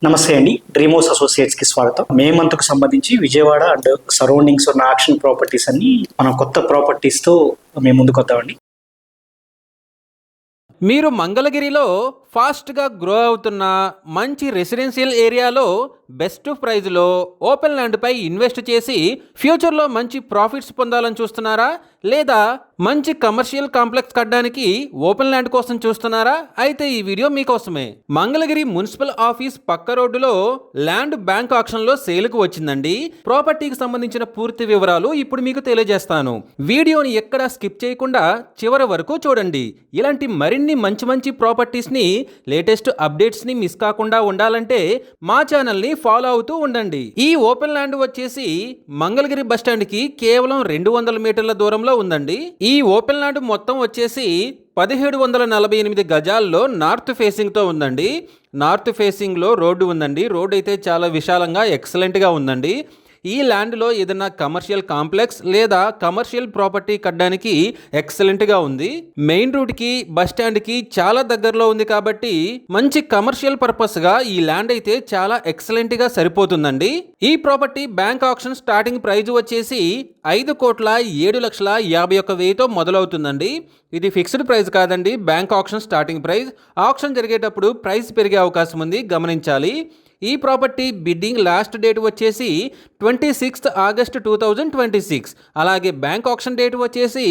నమస్తే అండి. Dream house associates కి స్వాగతం. మే మంత్ కు సంబంధించి విజయవాడ అండ్ సరౌండింగ్స్ ఉన్న ఆక్షన్ ప్రాపర్టీస్ అన్ని మనం కొత్త ప్రాపర్టీస్ తో మేము ముందుకు వద్దామండి. మీరు మంగళగిరిలో ఫాస్ట్గా గ్రో అవుతున్న మంచి రెసిడెన్షియల్ ఏరియాలో బెస్ట్ ప్రైజ్లో ఓపెన్ ల్యాండ్పై ఇన్వెస్ట్ చేసి ఫ్యూచర్లో మంచి ప్రాఫిట్స్ పొందాలని చూస్తున్నారా? లేదా మంచి కమర్షియల్ కాంప్లెక్స్ కట్టడానికి ఓపెన్ ల్యాండ్ కోసం చూస్తున్నారా? అయితే ఈ వీడియో మీకోసమే. మంగళగిరి మున్సిపల్ ఆఫీస్ పక్క రోడ్డులో ల్యాండ్ బ్యాంక్ ఆక్షన్లో సేల్కు వచ్చిందండి. ప్రాపర్టీకి సంబంధించిన పూర్తి వివరాలు ఇప్పుడు మీకు తెలియజేస్తాను. వీడియోని ఎక్కడా స్కిప్ చేయకుండా చివరి వరకు చూడండి. ఇలాంటి మరిన్ని మంచి ప్రాపర్టీస్ని, లేటెస్ట్ అప్డేట్స్ని మిస్ కాకుండా ఉండాలంటే మా ఛానల్ని ఫాలో అవుతూ ఉండండి. ఈ ఓపెన్ ల్యాండ్ వచ్చేసి మంగళగిరి బస్టాండ్కి కేవలం 200 మీటర్ల దూరంలో ఉందండి. ఈ ఓపెన్ ల్యాండ్ మొత్తం వచ్చేసి 1748 గజాల్లో నార్త్ ఫేసింగ్తో ఉందండి. నార్త్ ఫేసింగ్లో రోడ్డు ఉందండి. రోడ్డు అయితే చాలా విశాలంగా ఎక్సలెంట్గా ఉందండి. ఈ ల్యాండ్లో ఏదైనా కమర్షియల్ కాంప్లెక్స్ లేదా కమర్షియల్ ప్రాపర్టీ కట్టడానికి ఎక్సలెంట్గా ఉంది. మెయిన్ రూట్కి బస్ స్టాండ్కి చాలా దగ్గరలో ఉంది కాబట్టి మంచి కమర్షియల్ పర్పస్గా ఈ ల్యాండ్ అయితే చాలా ఎక్సలెంట్గా సరిపోతుందండి. ఈ property bank auction starting praise వచ్చేసి 5,07,51,000తో మొదలవుతుందండి. ఇది ఫిక్స్డ్ ప్రైస్ కాదండి, bank auction starting price. Auction జరిగేటప్పుడు ప్రైస్ పెరిగే అవకాశం ఉంది, గమనించాలి. ఈ ప్రాపర్టీ బిడ్డింగ్ లాస్ట్ డేట్ వచ్చేసి 26 ఆగస్ట్ 2026. అలాగే బ్యాంక్ ఆక్షన్ డేట్ వచ్చేసి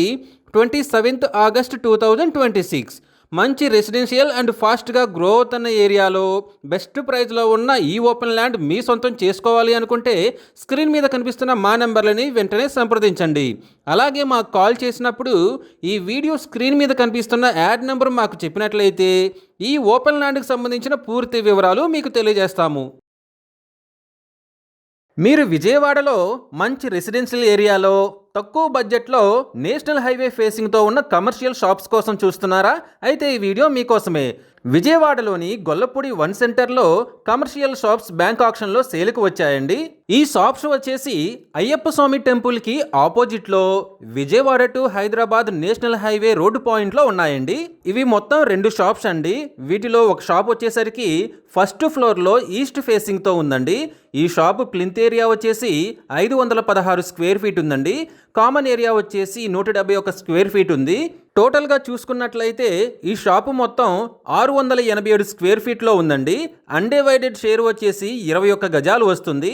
27 ఆగస్ట్ 2026. మంచి రెసిడెన్షియల్ అండ్ ఫాస్ట్గా గ్రో అవుతున్న ఏరియాలో బెస్ట్ ప్రైస్లో ఉన్న ఈ ఓపెన్ ల్యాండ్ మీ సొంతం చేసుకోవాలి అనుకుంటే స్క్రీన్ మీద కనిపిస్తున్న మా నెంబర్లని వెంటనే సంప్రదించండి. అలాగే మాకు కాల్ చేసినప్పుడు ఈ వీడియో స్క్రీన్ మీద కనిపిస్తున్న యాడ్ నెంబర్ మాకు చెప్పినట్లయితే ఈ ఓపెన్ ల్యాండ్కి సంబంధించిన పూర్తి వివరాలు మీకు తెలియజేస్తాము. మీరు విజయవాడలో మంచి రెసిడెన్షియల్ ఏరియాలో తక్కువ బడ్జెట్లో నేషనల్ హైవే ఫేసింగ్తో ఉన్న కమర్షియల్ షాప్స్ కోసం చూస్తున్నారా? అయితే ఈ వీడియో మీకోసమే. విజయవాడలోని గొల్లపూడి 1 సెంటర్లో కమర్షియల్ షాప్స్ బ్యాంక్ ఆక్షన్లో సేల్కు వచ్చాయండి. ఈ షాప్స్ వచ్చేసి అయ్యప్ప స్వామి టెంపుల్కి ఆపోజిట్లో Vijayawada to Hyderabad national highway road పాయింట్లో ఉన్నాయండి. ఇవి మొత్తం 2 షాప్స్ అండి. వీటిలో ఒక షాప్ వచ్చేసరికి ఫస్ట్ ఫ్లోర్లో ఈస్ట్ ఫేసింగ్తో ఉందండి. ఈ షాపు ప్లింత్ ఏరియా వచ్చేసి 516 స్క్వేర్ ఫీట్ ఉందండి. కామన్ ఏరియా వచ్చేసి 171 స్క్వేర్ ఫీట్ ఉంది. టోటల్గా చూసుకున్నట్లయితే ఈ షాపు మొత్తం 687 స్క్వేర్ ఫీట్లో ఉందండి. అన్డివైడెడ్ షేర్ వచ్చేసి 21 గజాలు వస్తుంది.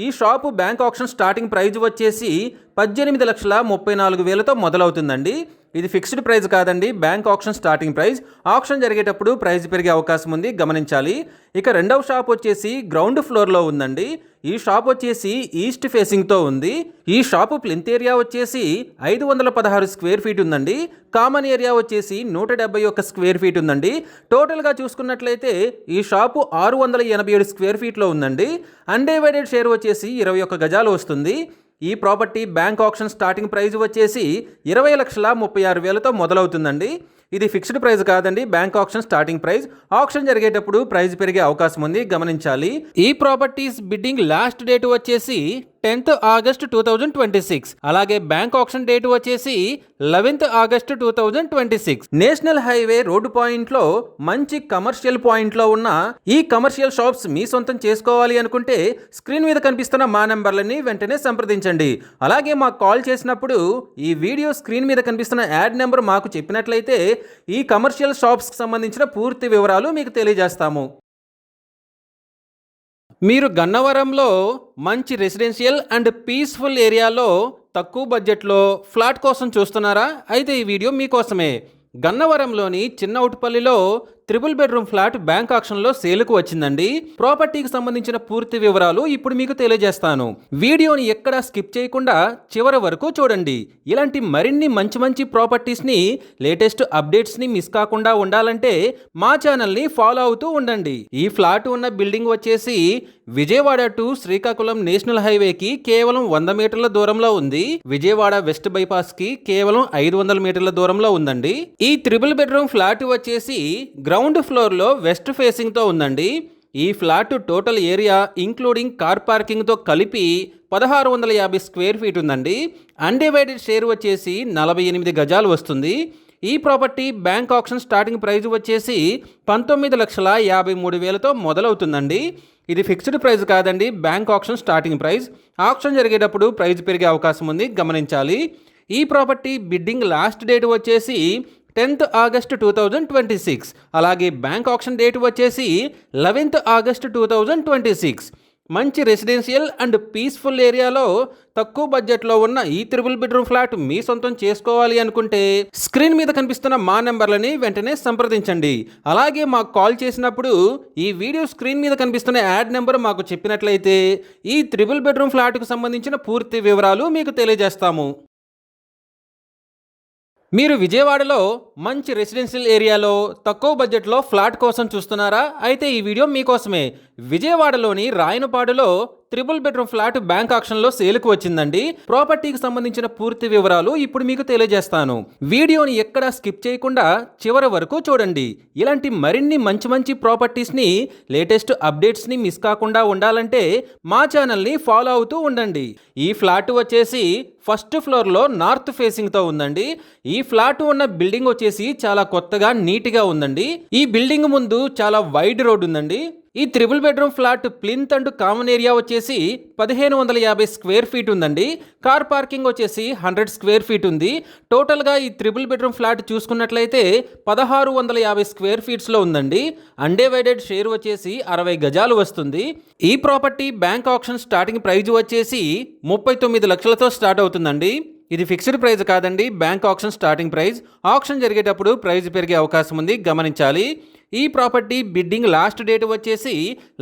ఈ shop bank auction starting praise వచ్చేసి 18,34,000తో మొదలవుతుందండి. ఇది ఫిక్స్డ్ ప్రైస్ కాదండి, bank auction starting price. Auction జరిగేటప్పుడు ప్రైస్ పెరిగే అవకాశం ఉంది, గమనించాలి. ఇక రెండవ షాప్ వచ్చేసి గ్రౌండ్ ఫ్లోర్లో ఉందండి. ఈ షాప్ వచ్చేసి ఈస్ట్ ఫేసింగ్తో ఉంది. ఈ షాపు ప్లింత్ ఏరియా వచ్చేసి 516 స్క్వేర్ ఫీట్ ఉందండి. కామన్ ఏరియా వచ్చేసి 171 స్క్వేర్ ఫీట్ ఉందండి. టోటల్గా చూసుకున్నట్లయితే ఈ షాపు 687 స్క్వేర్ ఫీట్లో ఉందండి. అన్డివైడెడ్ షేర్ వచ్చేసి 21 గజాలు వస్తుంది. ఈ property bank auction starting praise వచ్చేసి 20,36,000తో మొదలవుతుందండి. ఇది ఫిక్స్డ్ ప్రైస్ కాదండి, bank auction starting price. Auction జరిగేటప్పుడు ప్రైస్ పెరిగే అవకాశం ఉంది, గమనించాలి. ఈ ప్రాపర్టీస్ బిడ్డింగ్ లాస్ట్ డేట్ వచ్చేసి 10th ఆగస్ట్ 2026. అలాగే బ్యాంక్ ఆక్షన్ డేట్ వచ్చేసి 11th August 2026. National highway road పాయింట్లో మంచి కమర్షియల్ పాయింట్లో ఉన్న ఈ కమర్షియల్ షాప్స్ మీ సొంతం చేసుకోవాలి అనుకుంటే స్క్రీన్ మీద కనిపిస్తున్న మా నెంబర్లని వెంటనే సంప్రదించండి. అలాగే మాకు కాల్ చేసినప్పుడు ఈ వీడియో స్క్రీన్ మీద కనిపిస్తున్న యాడ్ నెంబర్ మాకు చెప్పినట్లయితే ఈ కమర్షియల్ షాప్స్కి సంబంధించిన పూర్తి వివరాలు మీకు తెలియజేస్తాము. మీరు గన్నవరంలో మంచి రెసిడెన్షియల్ అండ్ పీస్ఫుల్ ఏరియాలో తక్కువ బడ్జెట్లో ఫ్లాట్ కోసం చూస్తున్నారా? అయితే ఈ వీడియో మీకోసమే. గన్నవరంలోని చిన్నౌటుపల్లిలో 3 బెడ్రూమ్ ఫ్లాట్ బ్యాంక్ ఆక్షన్లో సేల్కు వచ్చిందండి. ప్రాపర్టీకి సంబంధించిన పూర్తి వివరాలు ఇప్పుడు మీకు తెలియజేస్తాను. వీడియోని ఎక్కడా స్కిప్ చేయకుండా చివరి వరకు చూడండి. ఇలాంటి మరిన్ని మంచి ప్రాపర్టీస్ని, లేటెస్ట్ అప్డేట్స్ని మిస్ కాకుండా ఉండాలంటే మా ఛానల్ని ఫాలో అవుతూ ఉండండి. ఈ ఫ్లాట్ ఉన్న బిల్డింగ్ వచ్చేసి విజయవాడ టు శ్రీకాకుళం నేషనల్ హైవేకి కేవలం 100 మీటర్ల దూరంలో ఉంది. విజయవాడ వెస్ట్ బైపాస్కి కేవలం 500 మీటర్ల దూరంలో ఉందండి. ఈ 3 బెడ్రూమ్ ఫ్లాట్ వచ్చేసి గ్రౌండ్ ఫ్లోర్లో వెస్ట్ ఫేసింగ్తో ఉందండి. ఈ flat total area including car పార్కింగ్తో కలిపి 1650 స్క్వేర్ ఫీట్ ఉందండి. అన్డివైడెడ్ షేర్ వచ్చేసి 48 గజాలు వస్తుంది. ఈ property bank auction starting price వచ్చేసి 19,53,000తో మొదలవుతుందండి. ఇది ఫిక్స్డ్ ప్రైస్ కాదండి, bank auction starting price. Auction జరిగేటప్పుడు ప్రైస్ పెరిగే అవకాశం ఉంది, గమనించాలి. ఈ ప్రాపర్టీ బిడ్డింగ్ లాస్ట్ డేట్ వచ్చేసి 10th August 2026. అలాగే బ్యాంక్ ఆక్షన్ డేట్ వచ్చేసి 11th August 2026. మంచి రెసిడెన్షియల్ అండ్ పీస్ఫుల్ ఏరియాలో తక్కువ బడ్జెట్లో ఉన్న ఈ 3 బెడ్రూమ్ ఫ్లాట్ మీ సొంతం చేసుకోవాలి అనుకుంటే స్క్రీన్ మీద కనిపిస్తున్న మా నెంబర్లని వెంటనే సంప్రదించండి. అలాగే మాకు కాల్ చేసినప్పుడు ఈ వీడియో స్క్రీన్ మీద కనిపిస్తున్న యాడ్ నెంబర్ మాకు చెప్పినట్లయితే ఈ 3 బెడ్రూమ్ ఫ్లాట్కు సంబంధించిన పూర్తి వివరాలు మీకు తెలియజేస్తాము. మీరు విజయవాడలో మంచి రెసిడెన్షియల్ ఏరియాలో తక్కువ బడ్జెట్లో ఫ్లాట్ కోసం చూస్తున్నారా? అయితే ఈ వీడియో మీకోసమే. విజయవాడలోని రాయనపాడులో 3 బెడ్రూమ్ ఫ్లాట్ బ్యాంక్ ఆక్షన్లో సేల్కు వచ్చిందండి. ప్రాపర్టీకి సంబంధించిన పూర్తి వివరాలు ఇప్పుడు మీకు తెలియజేస్తాను. వీడియోని ఎక్కడా స్కిప్ చేయకుండా చివరి వరకు చూడండి. ఇలాంటి మరిన్ని మంచి ప్రాపర్టీస్ని, లేటెస్ట్ అప్డేట్స్ని మిస్ కాకుండా ఉండాలంటే మా ఛానల్ని ఫాలో అవుతూ ఉండండి. ఈ ఫ్లాట్ వచ్చేసి ఫస్ట్ ఫ్లోర్లో నార్త్ ఫేసింగ్తో ఉందండి. ఈ ఫ్లాట్ ఉన్న బిల్డింగ్ వచ్చేసి చాలా కొత్తగా నీట్గా ఉందండి. ఈ బిల్డింగ్ ముందు చాలా వైడ్ రోడ్ ఉందండి. ఈ 3 bedroom flat plinth and common area వచ్చేసి 1550 స్క్వేర్ ఫీట్ ఉందండి. కార్ పార్కింగ్ వచ్చేసి 100 స్క్వేర్ ఫీట్ ఉంది. టోటల్గా ఈ 3 బెడ్రూమ్ ఫ్లాట్ చూసుకున్నట్లయితే 1650 స్క్వేర్ ఫీట్స్లో ఉందండి. అన్డివైడెడ్ షేర్ వచ్చేసి 60 గజాలు వస్తుంది. ఈ property bank auction starting praise వచ్చేసి 39 లక్షలతో స్టార్ట్ అవుతుందండి. ఇది ఫిక్స్డ్ ప్రైస్ కాదండి, bank auction starting price. Auction జరిగేటప్పుడు ప్రైస్ పెరిగే అవకాశం ఉంది, గమనించాలి. ఈ ప్రాపర్టీ బిడ్డింగ్ లాస్ట్ డేట్ వచ్చేసి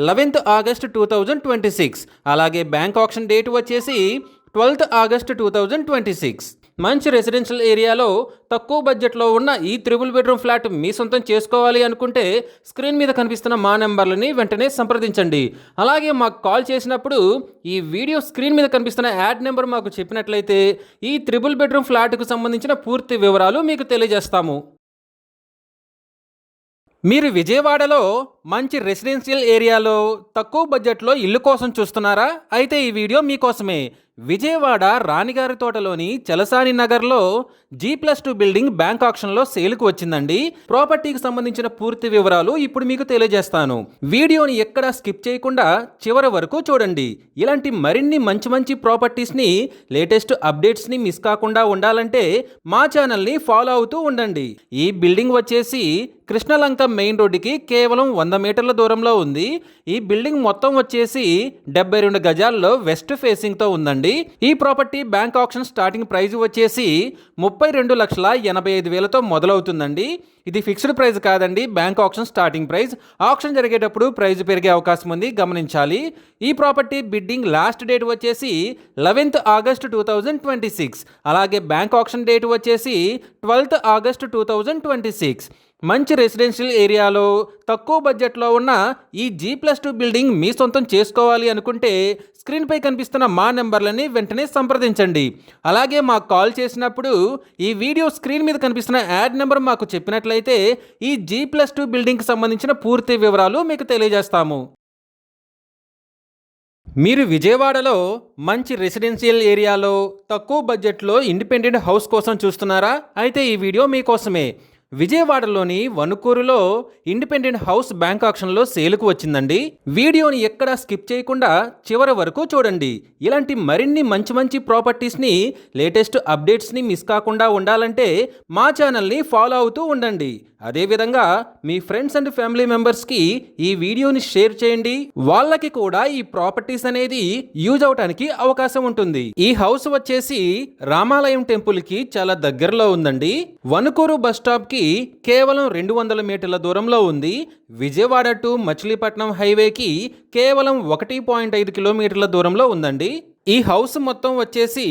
11th August 2026. అలాగే బ్యాంక్ ఆక్షన్ డేట్ వచ్చేసి 12th August 2026. మంచి రెసిడెన్షియల్ ఏరియాలో తక్కువ బడ్జెట్లో ఉన్న ఈ 3 బెడ్రూమ్ ఫ్లాట్ మీ సొంతం చేసుకోవాలి అనుకుంటే స్క్రీన్ మీద కనిపిస్తున్న మా నెంబర్లని వెంటనే సంప్రదించండి. అలాగే మాకు కాల్ చేసినప్పుడు ఈ వీడియో స్క్రీన్ మీద కనిపిస్తున్న యాడ్ నెంబర్ మాకు చెప్పినట్లయితే ఈ 3 బెడ్రూమ్ ఫ్లాట్కు సంబంధించిన పూర్తి వివరాలు మీకు తెలియజేస్తాము. మీరు విజయవాడలో మంచి రెసిడెన్షియల్ ఏరియాలో తక్కువ బడ్జెట్లో ఇల్లు కోసం చూస్తున్నారా? అయితే ఈ వీడియో మీకోసమే. విజయవాడ రాణిగారి తోటలోని చలసాని నగర్లో G+2 బిల్డింగ్ బ్యాంక్ ఆక్షన్లో సేల్కు వచ్చిందండి. ప్రాపర్టీకి సంబంధించిన పూర్తి వివరాలు ఇప్పుడు మీకు తెలియజేస్తాను. వీడియోని ఎక్కడా స్కిప్ చేయకుండా చివరి వరకు చూడండి. ఇలాంటి మరిన్ని మంచి ప్రాపర్టీస్ని, లేటెస్ట్ అప్డేట్స్ని మిస్ కాకుండా ఉండాలంటే మా ఛానల్ని ఫాలో అవుతూ ఉండండి. ఈ బిల్డింగ్ వచ్చేసి కృష్ణలంక మెయిన్ రోడ్డుకి కేవలం 100 మీటర్ల దూరంలో ఉంది. ఈ బిల్డింగ్ మొత్తం వచ్చేసి 72 గజాల్లో వెస్ట్ ఫేసింగ్తో ఉందండి. ఈ property bank auction starting price వచ్చేసి 32,85,000తో మొదలవుతుందండి. ఇది ఫిక్స్డ్ ప్రైస్ కాదండి, bank auction starting price. Auction జరిగేటప్పుడు ప్రైస్ పెరిగే అవకాశం ఉంది, గమనించాలి. ఈ ప్రాపర్టీ బిడ్డింగ్ లాస్ట్ డేట్ వచ్చేసి 11th August 2026. అలాగే బ్యాంక్ ఆక్షన్ డేట్ వచ్చేసి 12th August 2026. మంచి రెసిడెన్షియల్ ఏరియాలో తక్కువ బడ్జెట్లో ఉన్న ఈ G+2 బిల్డింగ్ మీ సొంతం చేసుకోవాలి అనుకుంటే స్క్రీన్పై కనిపిస్తున్న మా నెంబర్లని వెంటనే సంప్రదించండి. అలాగే మాకు కాల్ చేసినప్పుడు ఈ వీడియో స్క్రీన్ మీద కనిపిస్తున్న యాడ్ నెంబర్ మాకు చెప్పినట్లయితే ఈ G+2 బిల్డింగ్కి సంబంధించిన పూర్తి వివరాలు మీకు తెలియజేస్తాము. మీరు విజయవాడలో మంచి రెసిడెన్షియల్ ఏరియాలో తక్కువ బడ్జెట్లో ఇండిపెండెంట్ హౌస్ కోసం చూస్తున్నారా? అయితే ఈ వీడియో మీకోసమే. విజయవాడలోని వనుకూరులో ఇండిపెండెంట్ హౌస్ బ్యాంక్ ఆక్షన్లో సేల్కు వచ్చిందండి. వీడియోని ఎక్కడా స్కిప్ చేయకుండా చివరి వరకు చూడండి. ఇలాంటి మరిన్ని మంచి ప్రాపర్టీస్ని, లేటెస్ట్ అప్డేట్స్ని మిస్ కాకుండా ఉండాలంటే మా ఛానల్ని ఫాలో అవుతూ ఉండండి. అదేవిధంగా మీ ఫ్రెండ్స్ అండ్ ఫ్యామిలీ మెంబర్స్కి ఈ వీడియోని షేర్ చేయండి. వాళ్ళకి కూడా ఈ ప్రాపర్టీస్ అనేది యూజ్ అవడానికి అవకాశం ఉంటుంది. ఈ హౌస్ వచ్చేసి రామాలయం టెంపుల్కి చాలా దగ్గరలో ఉందండి. వనుకూరు బస్ స్టాప్కి కేవలం 200 మీటర్ల దూరంలో ఉంది. విజయవాడ టు మచిలీపట్నం హైవేకి కేవలం 1.5 కిలోమీటర్ల దూరంలో ఉందండి. ఈ హౌస్ మొత్తం వచ్చేసి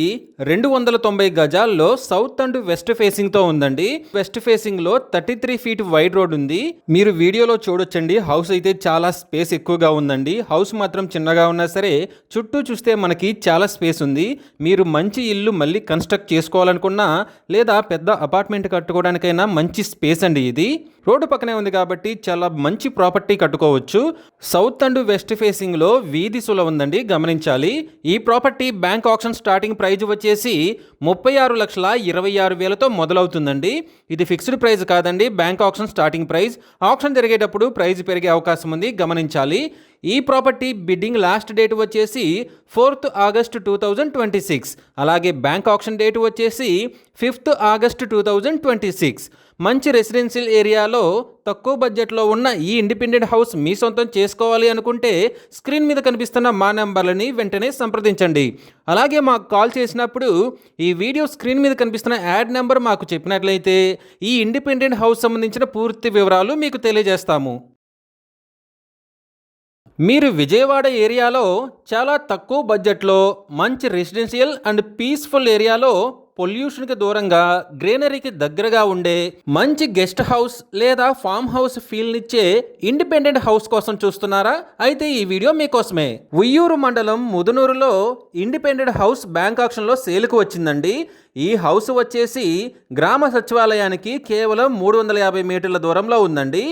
290 గజాల్లో సౌత్ అండ్ వెస్ట్ ఫేసింగ్తో ఉందండి. వెస్ట్ ఫేసింగ్లో 33 ఫీట్ వైడ్ రోడ్ ఉంది. మీరు వీడియోలో చూడొచ్చండి. హౌస్ అయితే చాలా స్పేస్ ఎక్కువగా ఉందండి. హౌస్ మాత్రం చిన్నగా ఉన్నా సరే చుట్టూ చూస్తే మనకి చాలా స్పేస్ ఉంది. మీరు మంచి ఇల్లు మళ్ళీ కన్స్ట్రక్ట్ చేసుకోవాలనుకున్నా లేదా పెద్ద అపార్ట్మెంట్ కట్టుకోవడానికైనా మంచి స్పేస్ అండి ఇది. రోడ్డు పక్కనే ఉంది కాబట్టి చాలా మంచి ప్రాపర్టీ కట్టుకోవచ్చు. సౌత్ అండ్ వెస్ట్ ఫేసింగ్లో వీధి సుల ఉందండి, గమనించాలి. ఈ property bank auction starting praise వచ్చేసి 36,26,000తో మొదలవుతుందండి. ఇది ఫిక్స్డ్ ప్రైస్ కాదండి, bank auction starting price. Auction జరిగేటప్పుడు ప్రైస్ పెరిగే అవకాశం ఉంది, గమనించాలి. ఈ ప్రాపర్టీ బిడ్డింగ్ లాస్ట్ డేట్ వచ్చేసి 4th August 2026. అలాగే బ్యాంక్ ఆక్షన్ డేట్ వచ్చేసి 5th August 2026. మంచి రెసిడెన్షియల్ ఏరియాలో తక్కువ బడ్జెట్లో ఉన్న ఈ ఇండిపెండెంట్ హౌస్ మీ సొంతం చేసుకోవాలి అనుకుంటే స్క్రీన్ మీద కనిపిస్తున్న మా నెంబర్లని వెంటనే సంప్రదించండి. అలాగే మాకు కాల్ చేసినప్పుడు ఈ వీడియో స్క్రీన్ మీద కనిపిస్తున్న యాడ్ నెంబర్ మాకు చెప్పినట్లయితే ఈ ఇండిపెండెంట్ హౌస్ సంబంధించిన పూర్తి వివరాలు మీకు తెలియజేస్తాము. మీరు విజయవాడ ఏరియాలో చాలా తక్కువ బడ్జెట్లో మంచి రెసిడెన్షియల్ అండ్ పీస్ఫుల్ ఏరియాలో పొల్యూషన్కి దూరంగా గ్రీనరీకి దగ్గరగా ఉండే మంచి గెస్ట్ హౌస్ లేదా ఫామ్ హౌస్ ఫీల్నిచ్చే ఇండిపెండెంట్ హౌస్ కోసం చూస్తున్నారా? అయితే ఈ వీడియో మీకోసమే. ఉయ్యూరు మండలం ముదునూరులో ఇండిపెండెంట్ హౌస్ బ్యాంక్ ఆక్షన్లో సేల్కు వచ్చిందండి. ఈ హౌస్ వచ్చేసి గ్రామ సచివాలయానికి కేవలం 350 మీటర్ల దూరంలో ఉందండి.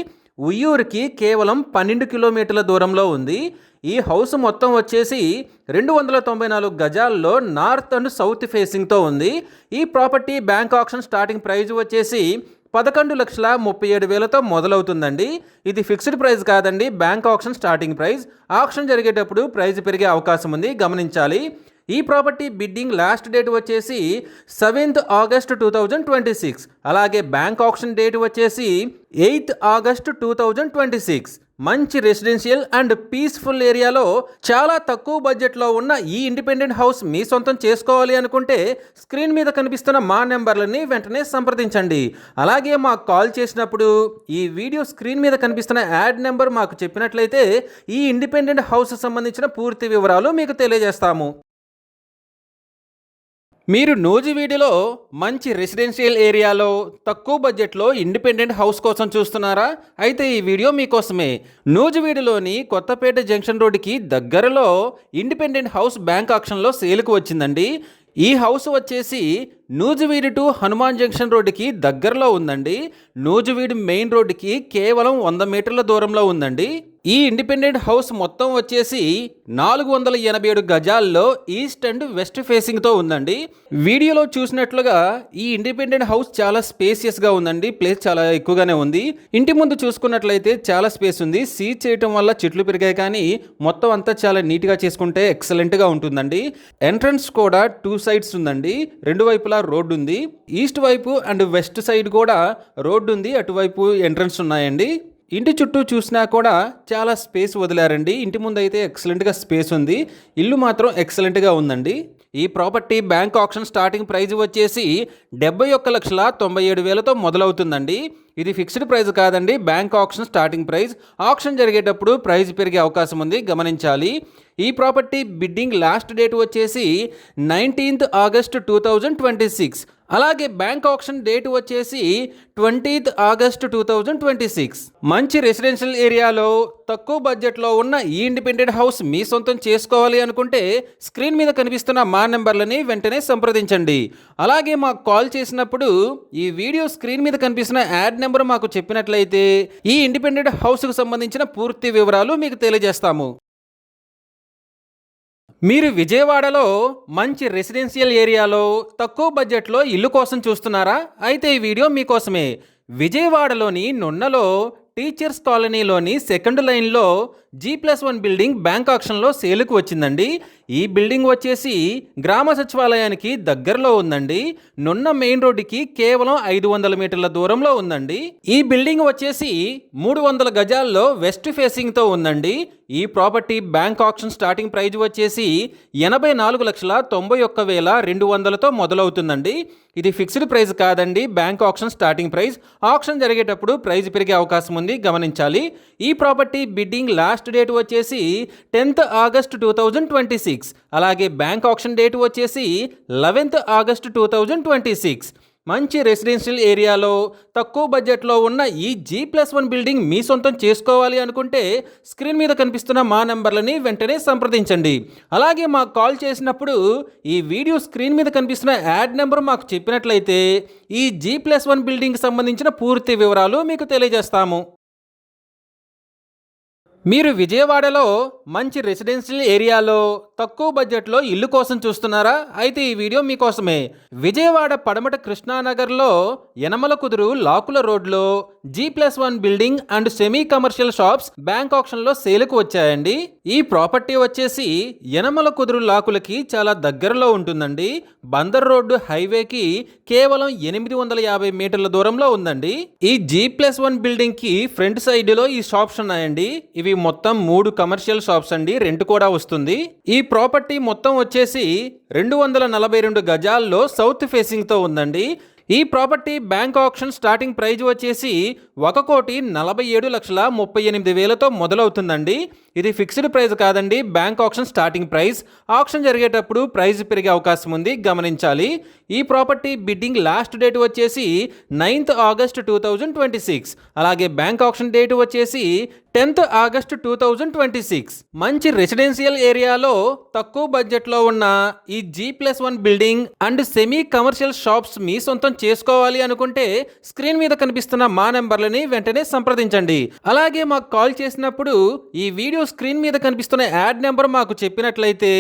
ఉయ్యూరుకి కేవలం 12 కిలోమీటర్ల దూరంలో ఉంది. ఈ హౌస్ మొత్తం వచ్చేసి 294 గజాల్లో నార్త్ అండ్ సౌత్ ఫేసింగ్తో ఉంది. ఈ property bank auction starting praise వచ్చేసి 11,37,000తో మొదలవుతుందండి. ఇది ఫిక్స్డ్ ప్రైస్ కాదండి, bank auction starting price. Auction జరిగేటప్పుడు ప్రైస్ పెరిగే అవకాశం ఉంది, గమనించాలి. ఈ ప్రాపర్టీ బిడ్డింగ్ లాస్ట్ డేట్ వచ్చేసి 7th August 2026. అలాగే బ్యాంక్ ఆక్షన్ డేట్ వచ్చేసి 8th August 2026. మంచి రెసిడెన్షియల్ అండ్ పీస్ఫుల్ ఏరియాలో చాలా తక్కువ బడ్జెట్లో ఉన్న ఈ ఇండిపెండెంట్ హౌస్ మీ సొంతం చేసుకోవాలి అనుకుంటే స్క్రీన్ మీద కనిపిస్తున్న మా నెంబర్లని వెంటనే సంప్రదించండి. అలాగే మాకు కాల్ చేసినప్పుడు ఈ వీడియో స్క్రీన్ మీద కనిపిస్తున్న యాడ్ నెంబర్ మాకు చెప్పినట్లయితే ఈ ఇండిపెండెంట్ హౌస్ సంబంధించిన పూర్తి వివరాలు మీకు తెలియజేస్తాము. మీరు నూజివీడులో మంచి రెసిడెన్షియల్ ఏరియాలో తక్కువ బడ్జెట్లో ఇండిపెండెంట్ హౌస్ కోసం చూస్తున్నారా? అయితే ఈ వీడియో మీకోసమే. నూజివీడులోని కొత్తపేట జంక్షన్ రోడ్డుకి దగ్గరలో ఇండిపెండెంట్ హౌస్ బ్యాంక్ ఆక్షన్లో సేల్కు వచ్చిందండి. ఈ హౌస్ వచ్చేసి నూజివీడు టు హనుమాన్ జంక్షన్ రోడ్డుకి దగ్గరలో ఉందండి. నూజివీడు మెయిన్ రోడ్డుకి కేవలం 100 మీటర్ల దూరంలో ఉందండి. ఈ ఇండిపెండెంట్ హౌస్ మొత్తం వచ్చేసి 487 గజాల్లో ఈస్ట్ అండ్ వెస్ట్ ఫేసింగ్తో ఉందండి. వీడియోలో చూసినట్లుగా ఈ ఇండిపెండెంట్ హౌస్ చాలా స్పేసియస్గా ఉందండి. ప్లేస్ చాలా ఎక్కువగానే ఉంది. ఇంటి ముందు చూసుకున్నట్లయితే చాలా స్పేస్ ఉంది. సీజ్ చేయటం వల్ల చెట్లు పెరిగాయి, కానీ మొత్తం అంతా చాలా నీట్గా చేసుకుంటే ఎక్సలెంట్గా ఉంటుందండి. ఎంట్రన్స్ కూడా 2 సైడ్స్ ఉందండి. 2 వైపులా రోడ్డు ఉంది. ఈస్ట్ వైపు అండ్ వెస్ట్ సైడ్ కూడా రోడ్డు ఉంది. అటువైపు ఎంట్రన్స్ ఉన్నాయండి. ఇంటి చుట్టూ చూసినా కూడా చాలా స్పేస్ వదిలారండి. ఇంటి ముందు అయితే ఎక్సలెంట్గా స్పేస్ ఉంది. ఇల్లు మాత్రం ఎక్సలెంట్గా ఉందండి. ఈ property bank auction starting praise వచ్చేసి 71,97,000తో మొదలవుతుందండి. ఇది ఫిక్స్డ్ ప్రైస్ కాదండి, bank auction starting price. Auction జరిగేటప్పుడు ప్రైస్ పెరిగే అవకాశం ఉంది, గమనించాలి. ఈ ప్రాపర్టీ బిడ్డింగ్ లాస్ట్ డేట్ వచ్చేసి 19th August 2026. అలాగే బ్యాంక్ ఆక్షన్ డేట్ వచ్చేసి 20th August 2026. మంచి రెసిడెన్షియల్ ఏరియాలో తక్కువ బడ్జెట్లో ఉన్న ఈ ఇండిపెండెంట్ హౌస్ మీ సొంతం చేసుకోవాలి అనుకుంటే స్క్రీన్ మీద కనిపిస్తున్న మా నెంబర్లని వెంటనే సంప్రదించండి. అలాగే మాకు కాల్ చేసినప్పుడు ఈ వీడియో స్క్రీన్ మీద కనిపిస్తున్న యాడ్ నెంబర్ మాకు చెప్పినట్లయితే ఈ ఇండిపెండెంట్ హౌస్కు సంబంధించిన పూర్తి వివరాలు మీకు తెలియజేస్తాము. మీరు విజయవాడలో మంచి రెసిడెన్షియల్ ఏరియాలో తక్కువ బడ్జెట్లో ఇల్లు కోసం చూస్తున్నారా? అయితే ఈ వీడియో మీకోసమే. విజయవాడలోని నున్నలో టీచర్స్ కాలనీలోని సెకండ్ లైన్లో G+1 బిల్డింగ్ బ్యాంక్ ఆక్షన్లో సేలుకు వచ్చిందండి. ఈ బిల్డింగ్ వచ్చేసి గ్రామ సచివాలయానికి దగ్గరలో ఉందండి. నున్న మెయిన్ రోడ్డుకి కేవలం 500 మీటర్ల దూరంలో ఉందండి. ఈ బిల్డింగ్ వచ్చేసి 300 గజాల్లో వెస్ట్ ఫేసింగ్తో ఉందండి. ఈ property bank auction starting praise వచ్చేసి 84,91,200తో మొదలవుతుందండి. ఇది ఫిక్స్డ్ ప్రైస్ కాదండి, bank auction starting price. Auction జరిగేటప్పుడు ప్రైస్ పెరిగే అవకాశం ఉంది, గమనించాలి. ఈ ప్రాపర్టీ బిడ్డింగ్ లాస్ట్ డేట్ వచ్చేసి 10th August 2026. అలాగే బ్యాంక్ ఆక్షన్ డేట్ వచ్చేసి 11th August 2026. మంచి రెసిడెన్షియల్ ఏరియాలో తక్కువ బడ్జెట్లో ఉన్న ఈ G+1 బిల్డింగ్ మీ సొంతం చేసుకోవాలి అనుకుంటే స్క్రీన్ మీద కనిపిస్తున్న మా నెంబర్లని వెంటనే సంప్రదించండి. అలాగే మాకు కాల్ చేసినప్పుడు ఈ వీడియో స్క్రీన్ మీద కనిపిస్తున్న యాడ్ నెంబర్ మాకు చెప్పినట్లయితే ఈ G+1 బిల్డింగ్కి సంబంధించిన పూర్తి వివరాలు మీకు తెలియజేస్తాము. మీరు విజయవాడలో మంచి రెసిడెన్షియల్ ఏరియాలో తక్కువ బడ్జెట్లో ఇల్లు కోసం చూస్తున్నారా? అయితే ఈ వీడియో మీకోసమే. విజయవాడ పడమట కృష్ణానగర్లో యనమల కుదురు లాకుల రోడ్లో G+1 building and semi commercial shops bank ఆప్షన్లో సేల్కు వచ్చాయండి. ఈ ప్రాపర్టీ వచ్చేసి యనమల కుదురు లాకులకి చాలా దగ్గరలో ఉంటుందండి. బందర్ రోడ్డు హైవేకి కేవలం 850 మీటర్ల దూరంలో ఉందండి. ఈ G+1 బిల్డింగ్ కి ఫ్రంట్ సైడ్ లో ఈ షాప్స్ ఉన్నాయండి. ఇవి మొత్తం 3 కమర్షియల్ షాప్స్ అండి, రెంట్ కూడా వస్తుంది. ఈ ప్రాపర్టీ మొత్తం వచ్చేసి 242 గజాల్లో సౌత్ ఫేసింగ్ తో ఉందండి. ఈ property bank auction starting praise వచ్చేసి 1,47,38,000తో మొదలవుతుందండి. ఇది ఫిక్స్డ్ ప్రైస్ కాదండి, bank auction starting price. Auction జరిగేటప్పుడు ప్రైస్ పెరిగే అవకాశం ఉంది, గమనించాలి. ఈ ప్రాపర్టీ బిడ్డింగ్ లాస్ట్ డేట్ వచ్చేసి 9th August 2026. అలాగే బ్యాంక్ ఆప్షన్ డేట్ వచ్చేసి 10th August 2026. మంచి రెసిడెన్షియల్ ఏరియాలో తక్కువ బడ్జెట్లో ఉన్న ఈ G+1 building and semi commercial shops మీ సొంతం చేసుకోవాలి అనుకుంటే స్క్రీన్ మీద కనిపిస్తున్న మా నెంబర్లని వెంటనే సంప్రదించండి. అలాగే మాకు కాల్ చేసినప్పుడు ఈ వీడియో స్క్రీన్ మీద కనిపిస్తున్న యాడ్ నెంబర్ మాకు చెప్పినట్లయితే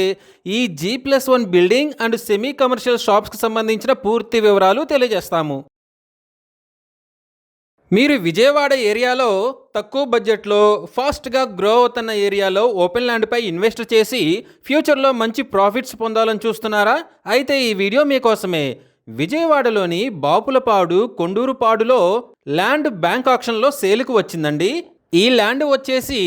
ఈ G+1 building and semi commercial షాప్స్కి సంబంధించిన పూర్తి వివరాలు తెలియజేస్తాము. మీరు విజయవాడ ఏరియాలో తక్కువ బడ్జెట్లో ఫాస్ట్గా గ్రో అవుతున్న ఏరియాలో ఓపెన్ ల్యాండ్పై ఇన్వెస్ట్ చేసి ఫ్యూచర్లో మంచి ప్రాఫిట్స్ పొందాలని చూస్తున్నారా? అయితే ఈ వీడియో మీకోసమే. విజయవాడలోని బాపులపాడు కొండూరుపాడులో ల్యాండ్ బ్యాంక్ ఆప్షన్లో సేల్కు వచ్చిందండి. ఈ ల్యాండ్ వచ్చేసి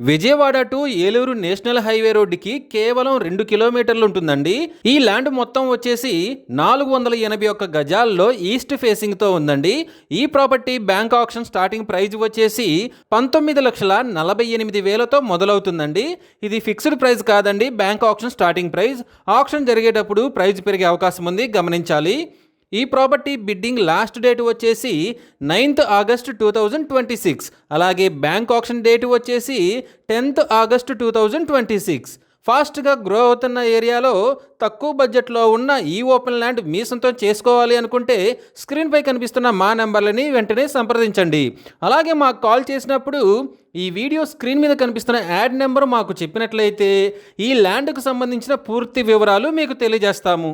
Vijayawada to Eluru national highway రోడ్డుకి కేవలం 2 కిలోమీటర్లు ఉంటుందండి. ఈ ల్యాండ్ మొత్తం వచ్చేసి 481 గజాల్లో ఈస్ట్ ఫేసింగ్ తో ఉందండి. ఈ property bank auction starting praise వచ్చేసి 19,48,000తో మొదలవుతుందండి. ఇది ఫిక్స్డ్ ప్రైస్ కాదండి, bank auction starting price. Auction జరిగేటప్పుడు ప్రైస్ పెరిగే అవకాశం ఉంది, గమనించాలి. ఈ ప్రాపర్టీ బిడ్డింగ్ లాస్ట్ డేట్ వచ్చేసి 9th August 2026. అలాగే బ్యాంక్ ఆప్షన్ డేట్ వచ్చేసి 10th August 2026. ఫాస్ట్గా గ్రో అవుతున్న ఏరియాలో తక్కువ బడ్జెట్లో ఉన్న ఈ ఓపెన్ ల్యాండ్ మీ సొంతం చేసుకోవాలి అనుకుంటే స్క్రీన్పై కనిపిస్తున్న మా నెంబర్లని వెంటనే సంప్రదించండి. అలాగే మాకు కాల్ చేసినప్పుడు ఈ వీడియో స్క్రీన్ మీద కనిపిస్తున్న యాడ్ నెంబర్ మాకు చెప్పినట్లయితే ఈ ల్యాండ్కు సంబంధించిన పూర్తి వివరాలు మీకు తెలియజేస్తాము.